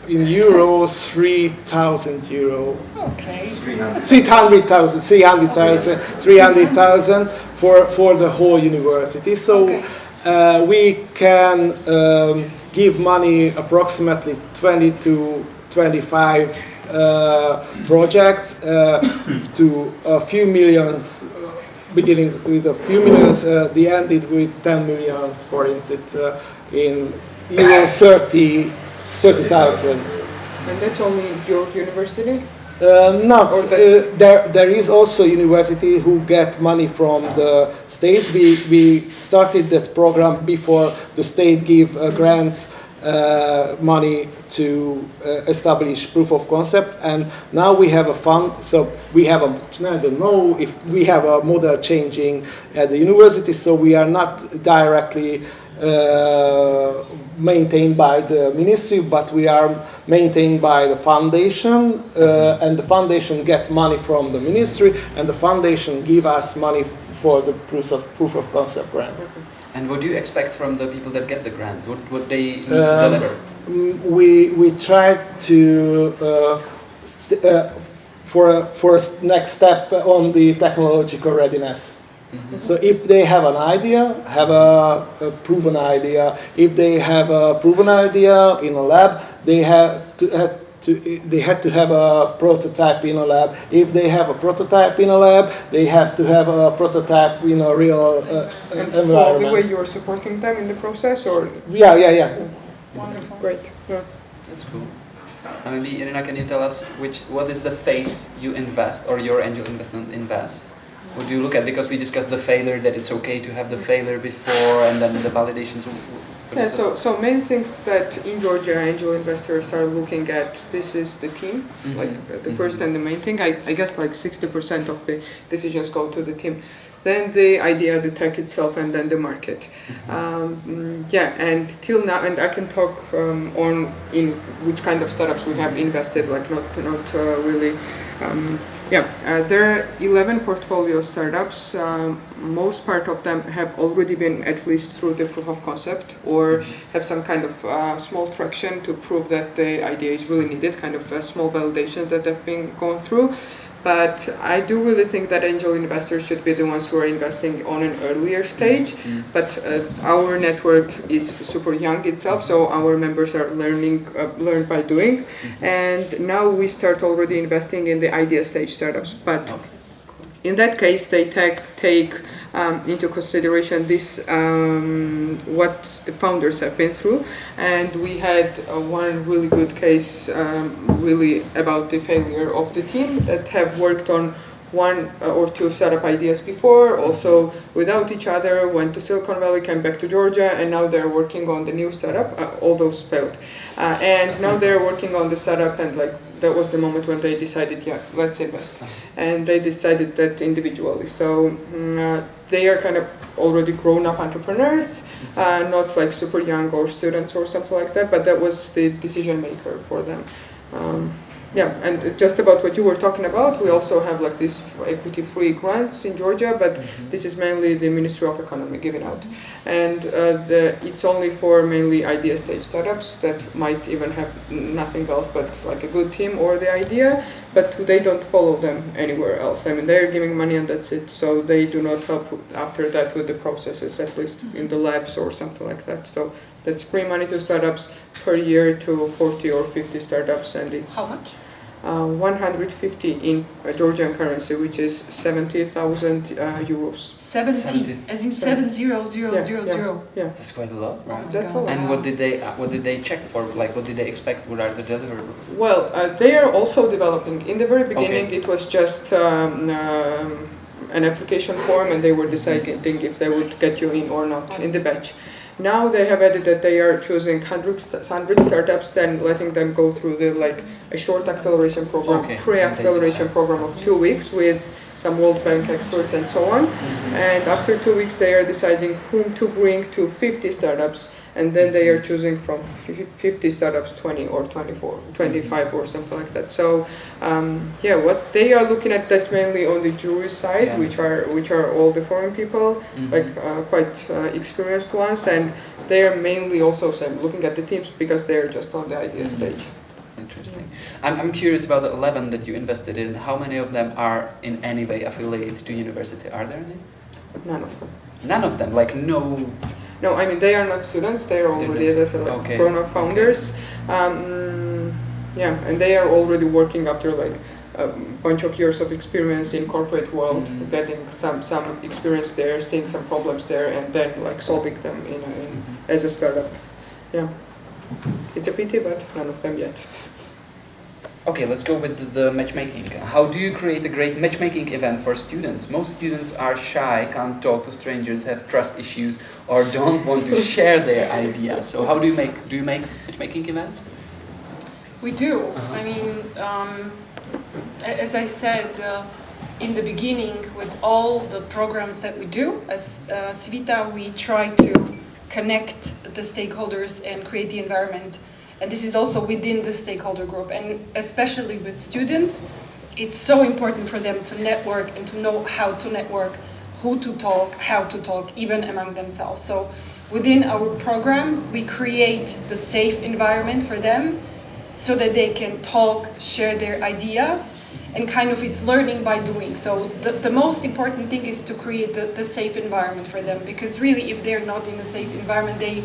in euros 3,000 euro. Okay. 300,000 for the whole university. So we can give money approximately 20 to 25 projects to a few millions, beginning with a few millions, the ended with 10 millions, for instance, in euro 30,000. And that's only your university? Not. There is also university who get money from the state. We started that program before the state give a grant money to establish proof of concept, and now we have a fund. So we have I don't know if we have a model changing at the university. So we are not directly maintained by the ministry, but we are maintained by the foundation, and the foundation get money from the ministry, and the foundation give us money for the proof of concept grant. And what do you expect from the people that get the grant? What they need to deliver? We try to for a next step on the technological readiness. Mm-hmm. So if they have an idea, have a proven idea. If they have a proven idea in a lab, they had to have a prototype in a lab. If they have a prototype in a lab, they have to have a prototype in a real and environment. the way you are supporting them in the process, or? Yeah. Wonderful. Great. Yeah. That's cool. Maybe Irina, can you tell us what is the phase you invest or your angel investment invest? What do you look at? Because we discussed the failure, that it's okay to have the failure before, and then the validation. So main things that in Georgia angel investors are looking at, this is the team, like the first and the main thing. I guess like 60% of the decisions go to the team. Then the idea, the tech itself, and then the market. And till now, and I can talk on in which kind of startups we have invested, like not really. There are 11 portfolio startups. Most part of them have already been at least through the proof of concept, or have some kind of small traction to prove that the idea is really needed, kind of small validations that have been gone through. But I do really think that angel investors should be the ones who are investing on an earlier stage. But our network is super young itself, so our members are learn by doing. And now we start already investing in the idea stage startups. But in that case, they take into consideration this what the founders have been through, and we had one really good case really about the failure of the team that have worked on one or two startup ideas before, also without each other, went to Silicon Valley, came back to Georgia, and now they're working on the new startup. All those failed, and now they're working on the startup, and like that was the moment when they decided, let's invest, and they decided that individually. So they are kind of already grown-up entrepreneurs, not like super young or students or something like that, but that was the decision maker for them. And just about what you were talking about, we also have like these equity-free grants in Georgia, but this is mainly the Ministry of Economy giving out. And it's only for mainly idea stage startups that might even have nothing else but like a good team or the idea, but they don't follow them anywhere else. I mean, they're giving money and that's it, so they do not help after that with the processes, at least in the labs or something like that. So that's free money to startups per year to 40 or 50 startups, and it's... How much? 150 in Georgian currency, which is 70,000 euros. 70, as in 70,000. Yeah. That's quite a lot, right? That's a lot. And what did they check for? Like, what did they expect? What are the deliverables? Well, they are also developing. In the very beginning, it was just an application form, and they were deciding if they would get you in or not in the batch. Now they have added that they are choosing 100 startups, then letting them go through the a short acceleration program, pre-acceleration program of 2 weeks with some World Bank experts and so on. And after 2 weeks, they are deciding whom to bring to 50 startups, and then they are choosing from 50 startups 20 or 24, 25 or something like that. So what they are looking at, that's mainly on the jury side, which are all the foreign people, quite experienced ones, and they are mainly also looking at the teams because they are just on the idea stage. Interesting. I'm curious about the 11 that you invested in. How many of them are in any way affiliated to university? Are there any? None of them. None of them? Like no... No, I mean, they are not students, they are already, as I said, grown-up founders. And they are already working after a bunch of years of experience in corporate world, getting some experience there, seeing some problems there, and then solving them as a startup. Yeah, it's a pity, but none of them yet. Okay, let's go with the matchmaking. How do you create a great matchmaking event for students? Most students are shy, can't talk to strangers, have trust issues, or don't want to share their ideas. So how do you make matchmaking events? We do. I mean, as I said in the beginning, with all the programs that we do, as CIVITTA, we try to connect the stakeholders and create the environment. And this is also within the stakeholder group, and especially with students, it's so important for them to network and to know how to network, who to talk, how to talk, even among themselves. So within our program, we create the safe environment for them so that they can talk, share their ideas, and kind of it's learning by doing. So the most important thing is to create the safe environment for them, because really if they're not in a safe environment, they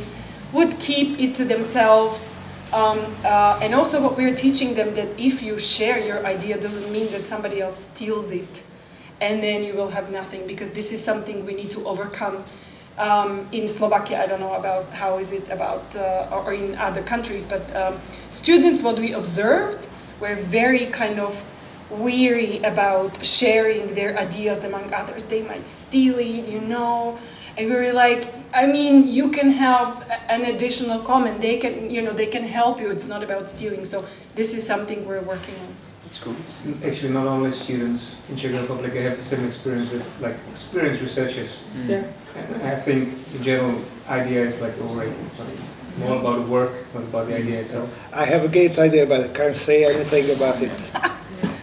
would keep it to themselves. And also what we're teaching them, that if you share your idea doesn't mean that somebody else steals it and then you will have nothing, because this is something we need to overcome. In Slovakia, I don't know about how is it about or in other countries, but students, what we observed, were very kind of weary about sharing their ideas among others. They might steal it, and we were like, I mean, you can have an additional comment. They can help you. It's not about stealing. So this is something we're working on. That's cool. It's actually not only students in Czech Republic. I have the same experience with experienced researchers. Yeah. And I think in general, idea is overrated. It's more about the work, not about the idea itself. I have a great idea, but I can't say anything about it.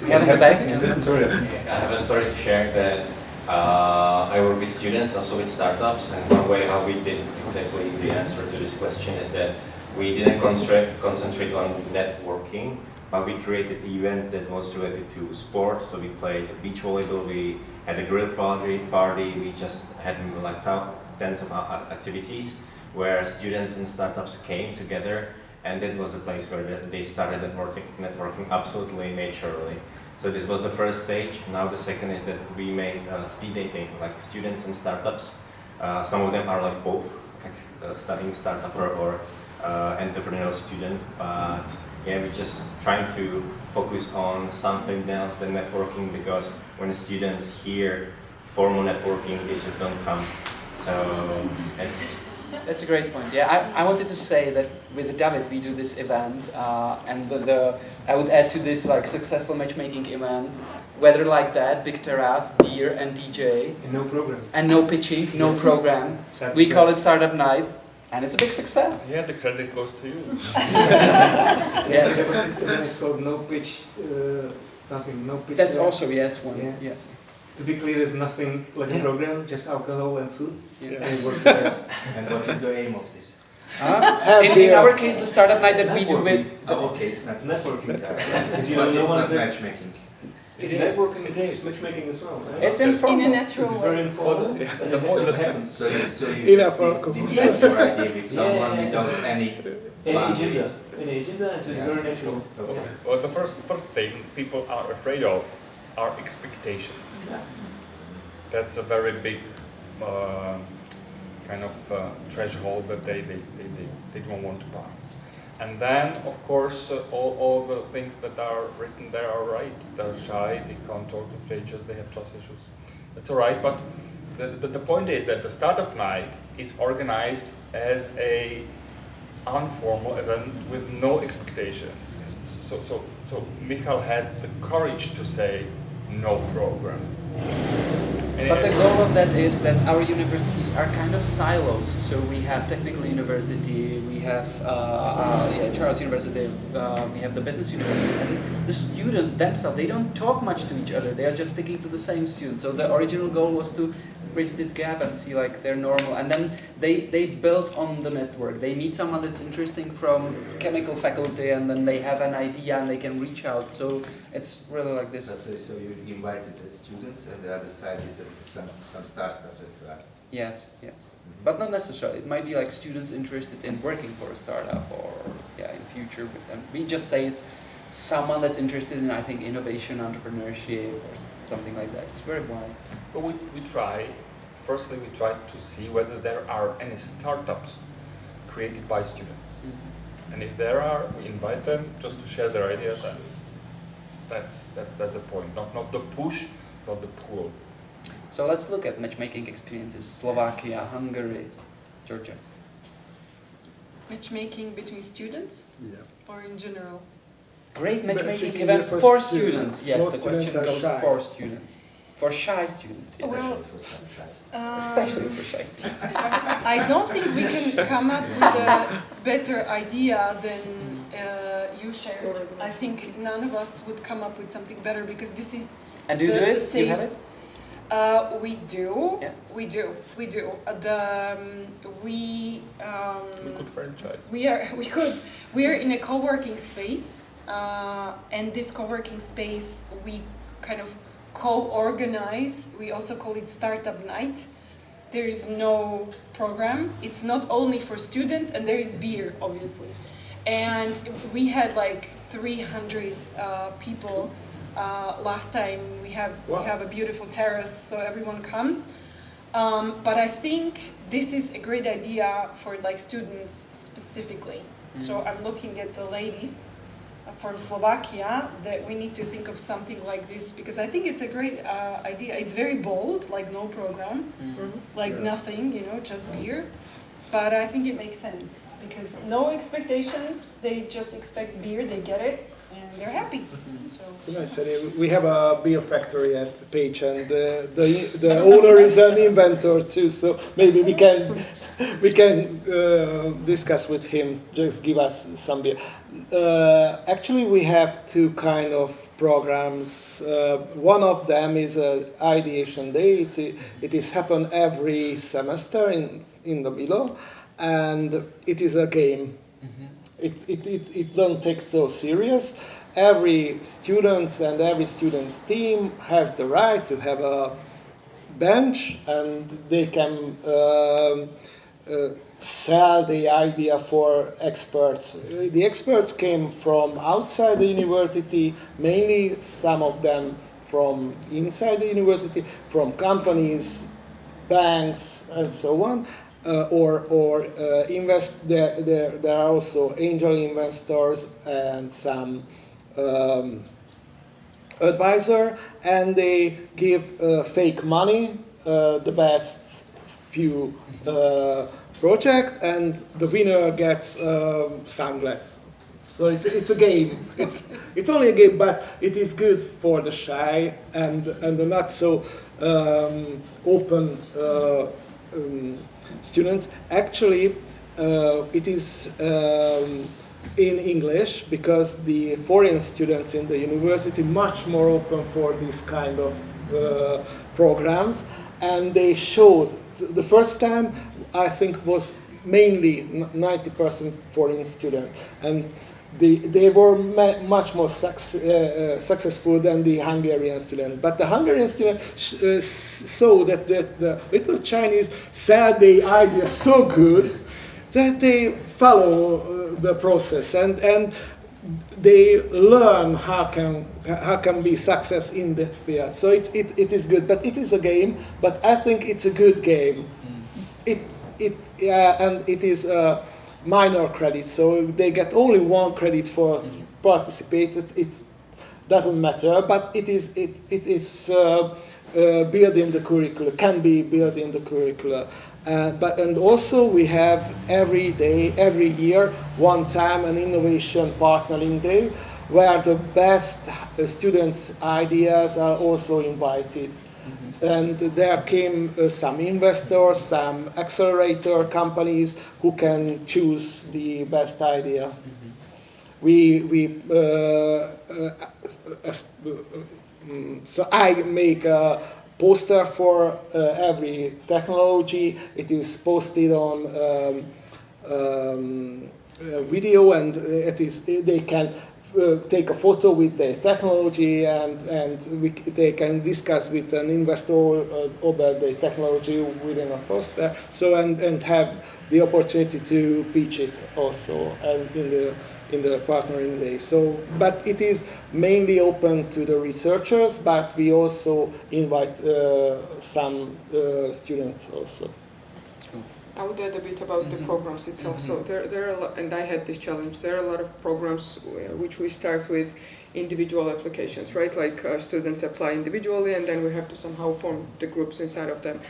We have in the back. Sorry. I have a story to share that I work with students, also with startups, and one way how we did exactly the answer to this question is that we didn't concentrate on networking, but we created an event that was related to sports. So we played beach volleyball, we had a grill party, we just had tens of activities where students and startups came together, and that was the place where they started networking absolutely naturally. So this was the first stage. Now the second is that we made speed dating, students and startups. Some of them are both, studying startup or entrepreneurial student. But yeah, we're just trying to focus on something else than networking, because when the students hear formal networking, they just don't come. So That's a great point. Yeah, I wanted to say that with David we do this event, and I would add to this successful matchmaking event, weather like that, big terrace, beer and DJ, And no program. and no pitching, no program. We call it Startup Night, and it's a big success. Yeah, the credit goes to you. Yes, This event is called No Pitch, something, No Pitch. that's also one. Yeah. Yes. To be clear, there's nothing like a program, just alcohol and food. Yeah. And it works the best. And what is the aim of this? In our case, the Startup Night that we do with Okay, it's not networking. But You know, it's no not one's there. matchmaking. It's networking, it's matchmaking as well. Right? it's informal. In a natural It's way. very informal. The more It that happens. So you Enough just alcohol. discuss your idea with someone Yeah. without any Any agenda. boundaries. Any agenda, and so it's very natural. Okay. Well, the first thing people are afraid of are expectations. That's a very big kind of threshold that they don't want to pass. And then, of course, all the things that are written there are right. They're shy, they can't talk to strangers, they have trust issues. That's all right, but the point is that the startup night is organized as a informal event with no expectations. So Michal had the courage to say no program. But the goal of that is that our universities are kind of silos. So we have technical university, we have Charles University, we have the business university, and the students themselves, they don't talk much to each other. They are just sticking to the same students. So the original goal was to bridge this gap and see like they're normal, and then they build on the network. They meet someone that's interesting from chemical faculty, and then they have an idea and they can reach out. So it's really like this. So you invited the students, and the other side did some startups as well. Yes, but not necessarily. It might be like students interested in working for a startup, or in future with them. We just say it's someone that's interested in, I think, innovation, entrepreneurship, or something like that. It's very wide. But we try, firstly we try to see whether there are any startups created by students. Mm-hmm. And if there are, we invite them just to share their ideas, and that's the point. Not the push, but the pull. So let's look at matchmaking experiences. Slovakia, Hungary, Georgia. Matchmaking between students? Yeah. Or in general? Great matchmaking event for students. Yes, the question goes for students. For shy students. Yes. Well, especially for shy students. I don't think we can come up with a better idea than you shared. I think none of us would come up with something better, because this is. And do you do it? Do you have it? We do. Yeah. We do. We could franchise. We could. We are in a co-working space, and this co-working space we kind of co-organize. We also call it Startup Night. There is no program. It's not only for students, and there is beer, obviously. And we had like 300 people. Last time we have a beautiful terrace, so everyone comes. But I think this is a great idea for like students specifically. Mm-hmm. So I'm looking at the ladies from Slovakia, that we need to think of something like this, because I think it's a great idea. It's very bold, like no program, like nothing, just beer. But I think it makes sense, because no expectations. They just expect beer, they get it, and they're happy. So nice. We have a beer factory at Pécs, and the owner is an inventor too. So maybe we can discuss with him. Just give us some beer. Actually, we have two kind of programs. One of them is an ideation day. It is happen every semester in the middle, and it is a game. Mm-hmm. It don't take so serious. Every student and every student's team has the right to have a bench, and they can sell the idea for experts. The experts came from outside the university, mainly some of them from inside the university, from companies, banks, and so on. Or invest. There are also angel investors and some advisor, and they give fake money, the best few project, and the winner gets sunglasses. So it's a game. It's only a game, but it is good for the shy and the not so open students. Actually, it is in English, because the foreign students in the university much more open for this kind of programs, and they showed the first time, I think, was mainly 90% foreign student, and they were much more successful than the Hungarian student. But the Hungarian student saw that the little Chinese sell the idea so good that they follow the process, and they learn how can be success in that field. So it is good, but it is a game. But I think it's a good game. And it is a minor credit, so they get only one credit for participate. It doesn't matter, but it is built in the curricula, can be built in the curricula. And also we have every year, one time an innovation partnering day, where the best students' ideas are also invited. And there came some investors, some accelerator companies who can choose the best idea. So I make a poster for every technology. It is posted on video, and they can take a photo with their technology, and they can discuss with an investor about the technology within a poster. So and have the opportunity to pitch it also in the partnering day. So, but it is mainly open to the researchers, but we also invite some students also. I would add a bit about the programs itself. So there are a lot, and I had this challenge. There are a lot of programs which we start with individual applications, right? Like students apply individually, and then we have to somehow form the groups inside of them.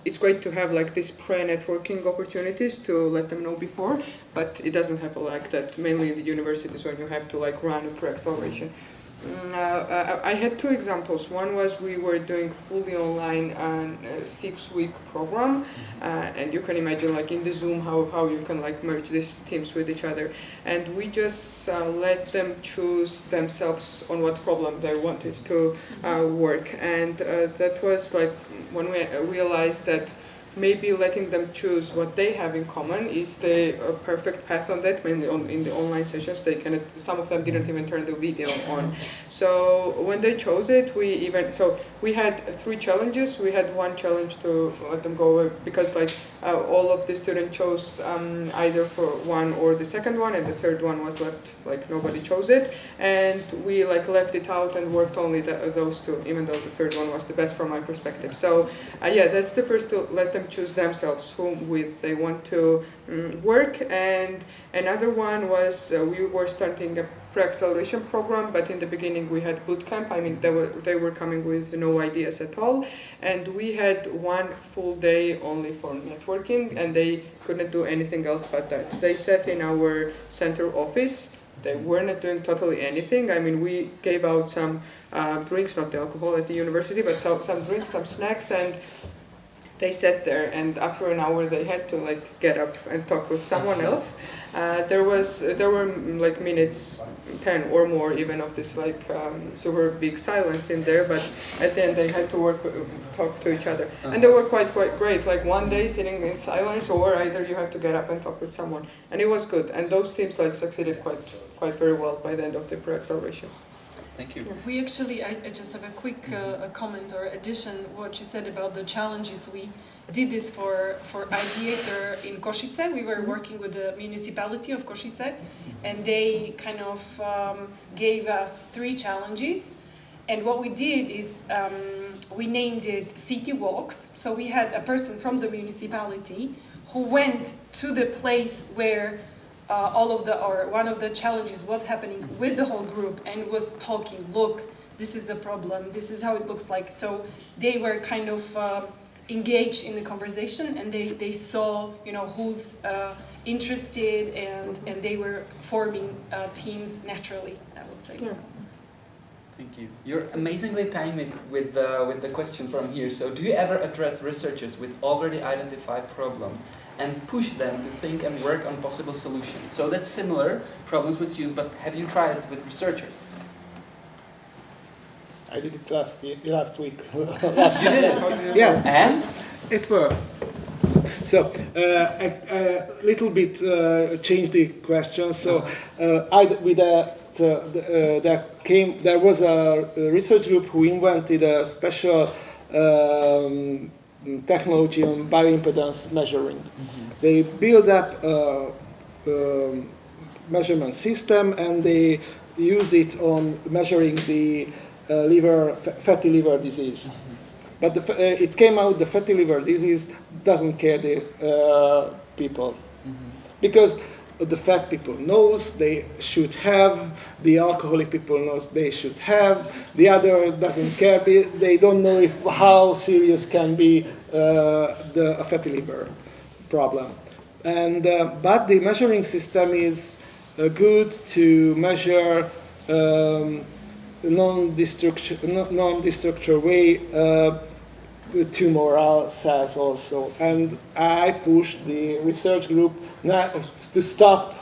It's great to have like these pre-networking opportunities to let them know before, but it doesn't happen like that. Mainly in the universities when you have to like run a pre-acceleration. I had two examples. One was we were doing fully online 6-week program, and you can imagine like in the Zoom how you can like merge these teams with each other. And we just let them choose themselves on what problem they wanted to work. And that was like when we realized that maybe letting them choose what they have in common is the perfect path on that. Mainly in the online sessions, some of them didn't even turn the video on. So when they chose it, we had 3 challenges. We had one challenge to let them go because like all of the students chose either for one or the second one, and the third one was left like nobody chose it, and we like left it out and worked only those 2, even though the third one was the best from my perspective. So yeah, that's the first, to let them choose themselves whom with they want to work. And another one was we were starting a pre-acceleration program, but in the beginning we had boot camp. I mean, they were coming with no ideas at all, and we had 1 full day only for networking, and they couldn't do anything else but that. They sat in our center office. They were not doing totally anything. I mean, we gave out some drinks, not the alcohol at the university, but some drinks, some snacks, and they sat there, and after an hour they had to like get up and talk with someone else. There were like minutes, 10 or more even, of this like super big silence in there, but at the end they had to talk to each other. And they were quite great, like one day sitting in silence, or either you have to get up and talk with someone. And it was good, and those teams like succeeded quite very well by the end of the pre-acceleration. Thank you. We actually, I just have a quick comment or addition what you said about the challenges. We did this for Ideator in Košice. We were working with the municipality of Košice, and they kind of gave us 3 challenges. And what we did is we named it City Walks. So we had a person from the municipality who went to the place where one of the challenges was happening with the whole group, and was talking, look, this is a problem, this is how it looks like. So they were kind of engaged in the conversation, and they saw, you know, who's interested, and they were forming teams naturally, I would say. Yeah. So. Thank you. You're amazingly timed with the question from here. So do you ever address researchers with already identified problems and push them to think and work on possible solutions? So that's similar problems with students, but have you tried it with researchers? I did it last week. You did it? Yeah. And? It worked. So a little bit changed the question. So there was a research group who invented a special technology on bioimpedance measuring. They build up a measurement system, and they use it on measuring the fatty liver disease. But it came out the fatty liver disease doesn't care the people, because the fat people knows they should have, the alcoholic people knows they should have, the other doesn't care, they don't know how serious can be a fatty liver problem. And but the measuring system is good to measure non-destructive way tumoral cells also. And I pushed the research group to stop.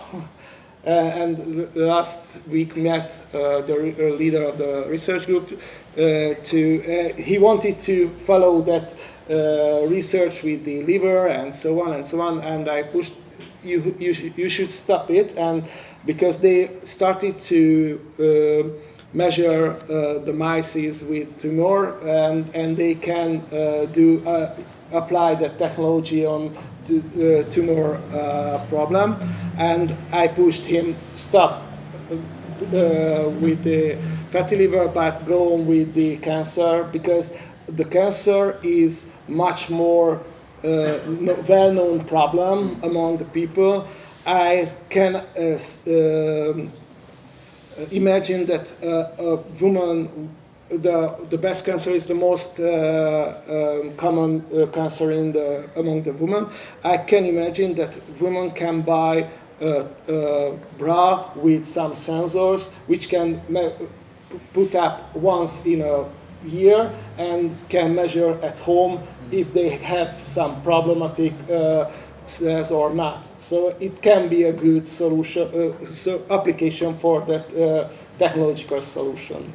And last week met the leader of the research group. He wanted to follow that research with the liver and so on and so on. And I pushed. You should stop it. And because they started to measure the mice with tumor, and they can apply that technology on tumor problem. And I pushed him to stop with the fatty liver, but go on with the cancer, because the cancer is much more well-known problem among the people. I can imagine that a woman, the breast cancer is the most common cancer among the women. I can imagine that women can buy a bra with some sensors which can put up once in a year and can measure at home if they have some problematic cells or not. So it can be a good solution, application for that technological solution.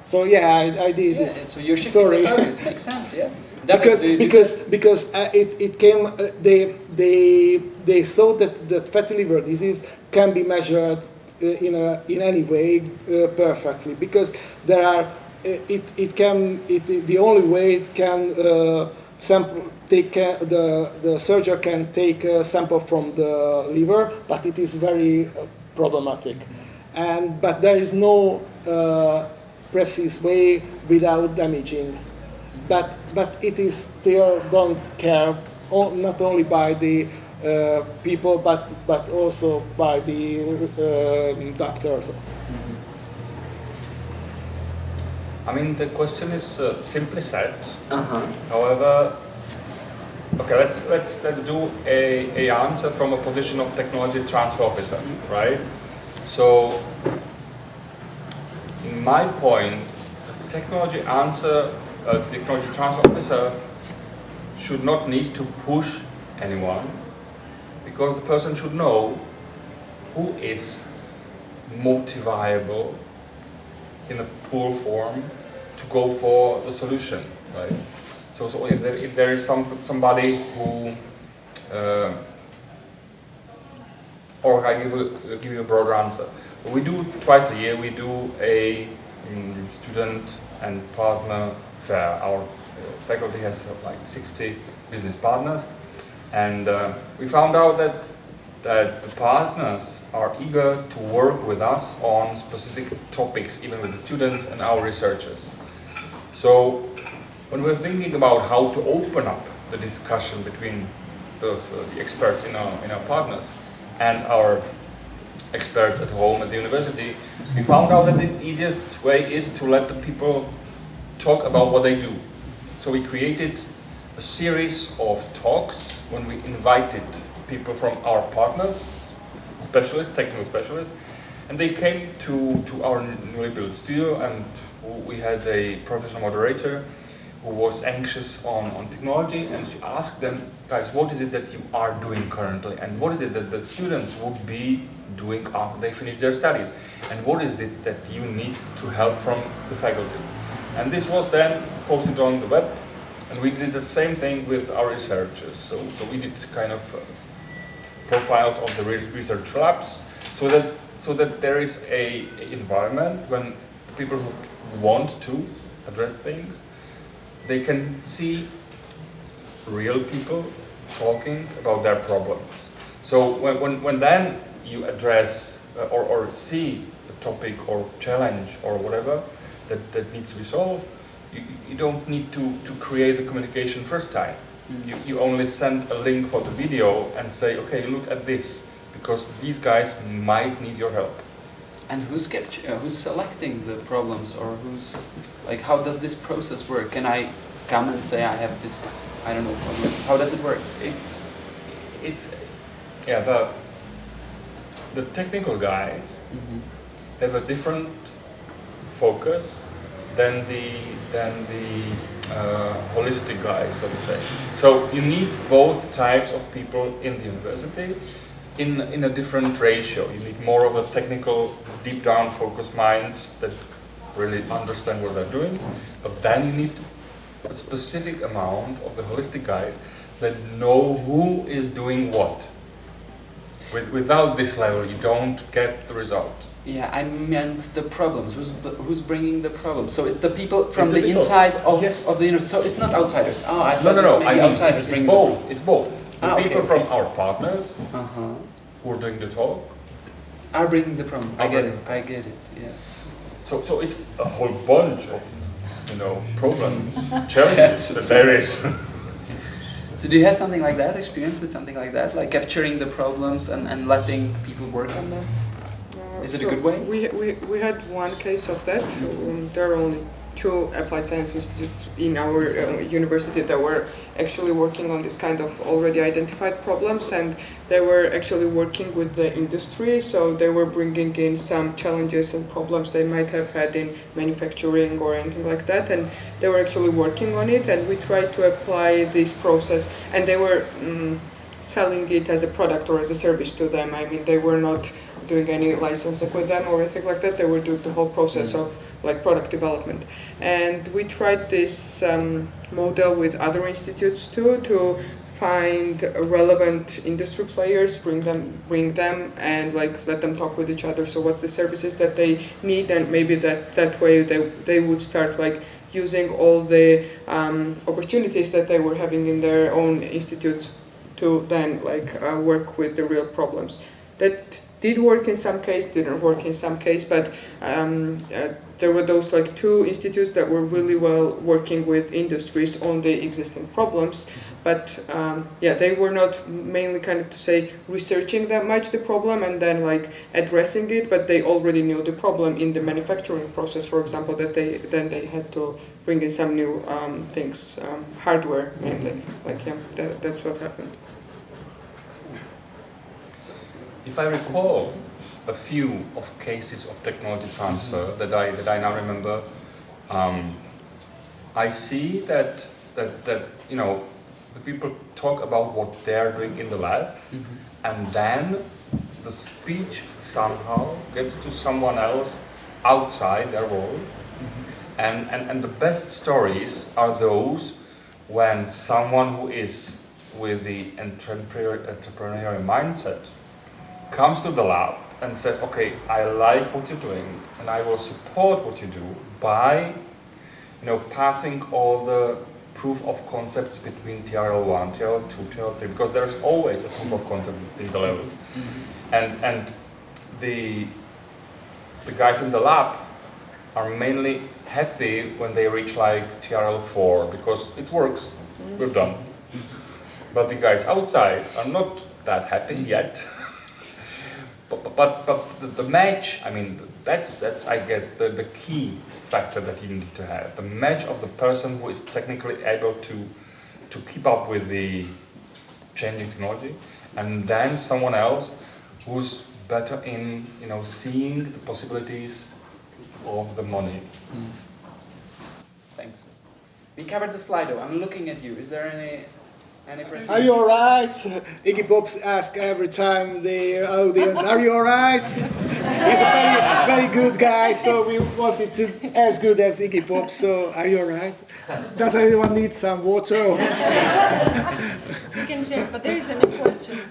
So yeah, I did it. So you're shifting the focus. Makes sense, yes. Because it came. They saw that fatty liver disease can be measured in any way perfectly, because there are the only way it can the surgeon can take a sample from the liver, but it is very problematic. But there is no precise way without damaging. But it is still don't care, not only by the people, but also by the doctors. Mm-hmm. I mean, the question is simply said. However, okay, let's do a answer from a position of technology transfer officer, right? So, in my point, the technology transfer officer should not need to push anyone, because the person should know who is motivable in a poor form to go for the solution, right? So if there is somebody who, or I give you a broader answer. We do twice a year. We do a student and partner fair. Our faculty has like 60 business partners, and we found out that the partners are eager to work with us on specific topics, even with the students and our researchers. So when we're thinking about how to open up the discussion between those the experts in our partners and our experts at home at the university, we found out that the easiest way is to let the people talk about what they do. So we created a series of talks when we invited people from our partners, specialists, technical specialists, and they came to our newly built studio, and we had a professional moderator who was anxious on technology, and she asked them, guys, what is it that you are doing currently, and what is it that the students would be doing after they finish their studies, and what is it that you need to help from the faculty? And this was then posted on the web, and we did the same thing with our researchers. So we did kind of profiles of the research labs, so that there is a environment when people who want to address things, they can see real people talking about their problems. So when then you address or see a topic or challenge or whatever that needs to be solved, you don't need to create the communication first time. You only send a link for the video and say, okay, look at this. because these guys might need your help. And who's selecting the problems, or how does this process work? Can I come and say I have this, I don't know, problem? How does it work? The technical guys have a different focus than the holistic guys, so to say. So you need both types of people in the university in a different ratio. You need more of a technical, deep down focused minds that really understand what they're doing, but then you need a specific amount of the holistic guys that know who is doing what. Without this level, you don't get the result. Yeah, I meant the problems. Who's bringing the problems? So it's the people from the inside of the university. So it's not outsiders. Oh, I thought no. I mean, outsiders it's both. It's both. The people from okay. our partners who are doing the talk are bringing the problem. I get it. Yes. So it's a whole bunch of problems, challenges that there is. So do you have something like that, experience with something like that, like capturing the problems and letting people work on them? Is it a good way? We had one case of that. There are only 2 applied science institutes in our university that were actually working on this kind of already identified problems, and they were actually working with the industry, so they were bringing in some challenges and problems they might have had in manufacturing or anything like that, and they were actually working on it, and we tried to apply this process, and they were selling it as a product or as a service to them. I mean, they were not doing any licensing with them or anything like that. They were doing the whole process of product development. And we tried this model with other institutes too, to find relevant industry players, bring them and let them talk with each other. So what's the services that they need, and maybe that way they would start using all the opportunities that they were having in their own institutes to then work with the real problems. That did work in some case, didn't work in some case, but there were those 2 institutes that were really well working with industries on the existing problems, but they were not mainly researching that much the problem and then addressing it, but they already knew the problem in the manufacturing process, for example, that they had to bring in some new things, hardware mainly. That's what happened. If I recall a few of cases of technology transfer that I now remember, I see that the people talk about what they're doing in the lab, and then the speech somehow gets to someone else outside their role, and the best stories are those when someone who is with the entrepreneurial mindset comes to the lab and says, okay, I like what you're doing and I will support what you do by passing all the proof of concepts between TRL 1, TRL 2, TRL 3, because there's always a proof of concept in the levels. And the guys in the lab are mainly happy when they reach TRL 4 because it works, we're done. But the guys outside are not that happy yet. But the match, I mean, that's I guess the key factor that you need to have. The match of the person who is technically able to keep up with the changing technology, and then someone else who's better in seeing the possibilities of the money. Thanks. We covered the Slido. I'm looking at you. Is there any questions? Are you alright? Iggy Pops ask every time the audience, are you alright? He's a very, very good guy, so we wanted to as good as Iggy Pop, so are you alright? Does anyone need some water? You can share, but there is a new question.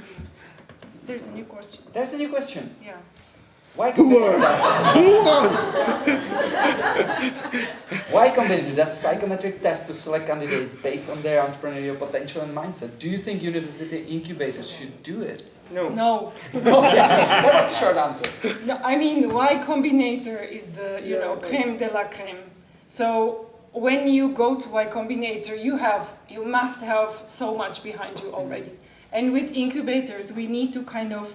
There's a new question. There's a new question. Yeah. Why Who was? Why competitor does psychometric tests to select candidates based on their entrepreneurial potential and mindset? Do you think university incubators should do it? No. Okay, that was a short answer. No, I mean, Y Combinator is the creme de la creme. So when you go to Y Combinator, you must have so much behind you already. And with incubators, we need to kind of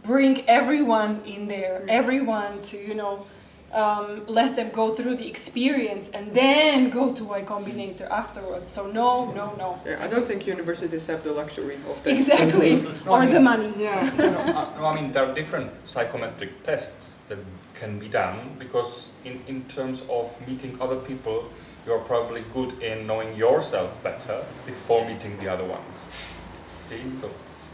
bring everyone in there, everyone to, let them go through the experience and then go to Y Combinator afterwards. So no. Yeah, I don't think universities have the luxury of that. Exactly, or the money. Yeah. No, I mean, there are different psychometric tests that can be done, because in terms of meeting other people, you're probably good in knowing yourself better before meeting the other ones. See, so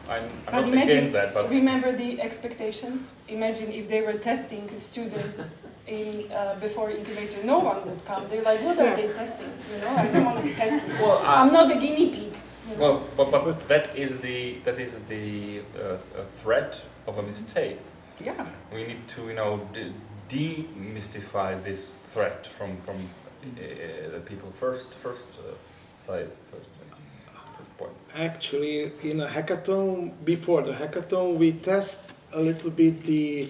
I'm not against that, but remember the expectations. Imagine if they were testing students before incubator, no one would come. They're like, what are they testing? I don't want to be tested. Well, I'm not the guinea pig. Well, but that is the threat of a mistake. Yeah. We need to demystify this threat from the people first side first point. Actually, in a hackathon, before the hackathon, we test a little bit the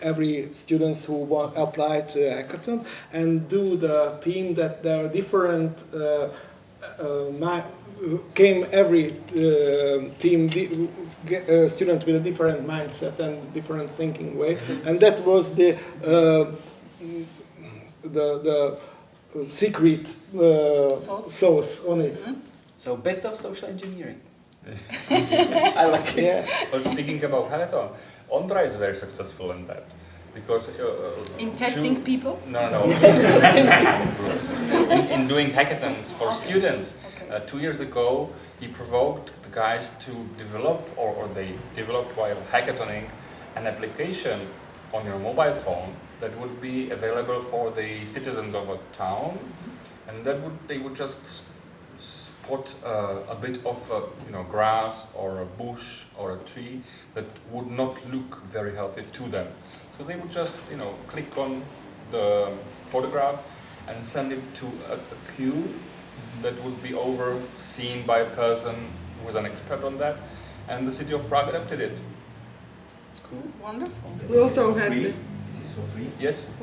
every students who apply to a hackathon, and do the theme that there are different came every team student with a different mindset and different thinking way, and that was the secret sauce on it. Mm-hmm. So bit of social engineering. I like it. Yeah. Well, speaking about hackathon, Ondra is very successful in that, because in testing people. No. in doing hackathons for students. Okay. 2 years ago, he provoked the guys to develop, or they developed while hackathoning, an application on your mobile phone that would be available for the citizens of a town, and they would just spot a bit of grass or a bush or a tree that would not look very healthy to them. So they would just click on the photograph and send it to a queue that would be overseen by a person who was an expert on that, and the city of Prague adopted it. It's cool. Wonderful. We also had It is for free? Yes.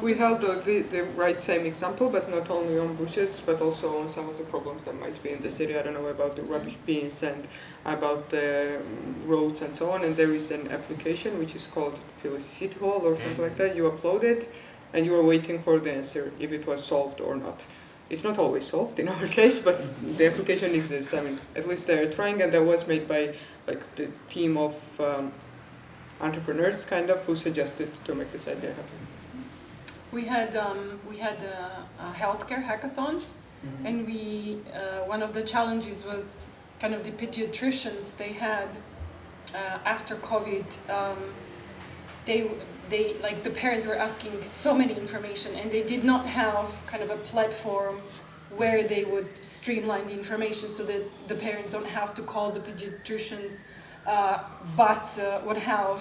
We held the right same example, but not only on bushes, but also on some of the problems that might be in the city. I don't know, about the rubbish being sent, about the roads and so on. And there is an application which is called Tbilisi City Hall or something like that. You upload it, and you are waiting for the answer if it was solved or not. It's not always solved in our case, but the application exists. I mean, at least they're trying, and that was made by the team of entrepreneurs, kind of, who suggested to make this idea happen. We had a healthcare hackathon, and one of the challenges was kind of the pediatricians they had after COVID. The parents were asking so many information, and they did not have kind of a platform where they would streamline the information so that the parents don't have to call the pediatricians, but would have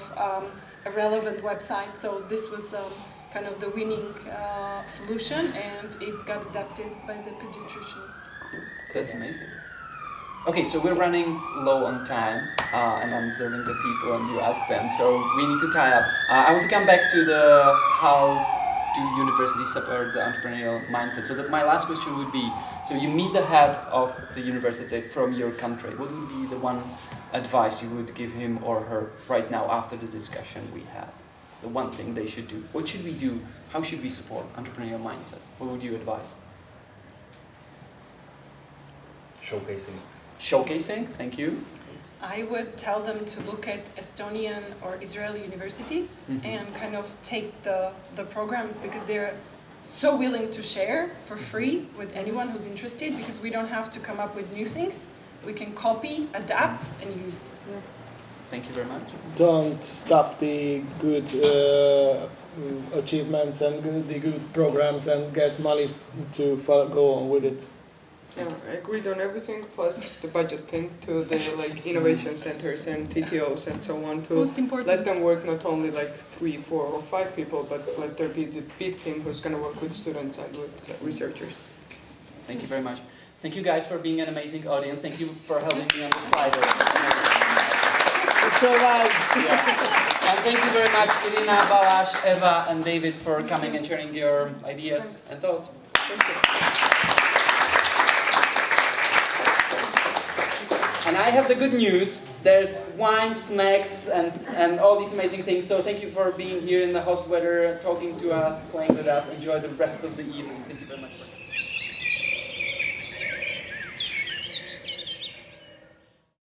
a relevant website. So this was kind of the winning solution, and it got adopted by the pediatricians. That's amazing. Okay, so we're running low on time, and I'm observing the people, and you ask them, so we need to tie up. I want to come back to the how do universities support the entrepreneurial mindset. So that my last question would be, so you meet the head of the university from your country. What would be the one advice you would give him or her right now after the discussion we had? The one thing they should do. What should we do? How should we support entrepreneurial mindset? What would you advise? Showcasing, thank you. I would tell them to look at Estonian or Israeli universities and kind of take the programs, because they're so willing to share for free with anyone who's interested, because we don't have to come up with new things. We can copy, adapt, and use. Thank you very much. Don't stop the good achievements and the good programs and get money to go on with it. Yeah, I agreed on everything, plus the budget thing, to the innovation centers and TTOs and so on, to let them work not only 3, 4, or 5 people, but let there be the big team who's going to work with students and with researchers. Thank you very much. Thank you guys for being an amazing audience. Thank you for helping me on the slide. And thank you very much, Irina, Balázs, Eva, and David, for coming and sharing your ideas and thoughts. Thank you. And I have the good news. There's wine, snacks, and all these amazing things. So thank you for being here in the hot weather, talking to us, playing with us. Enjoy the rest of the evening. Thank you very much.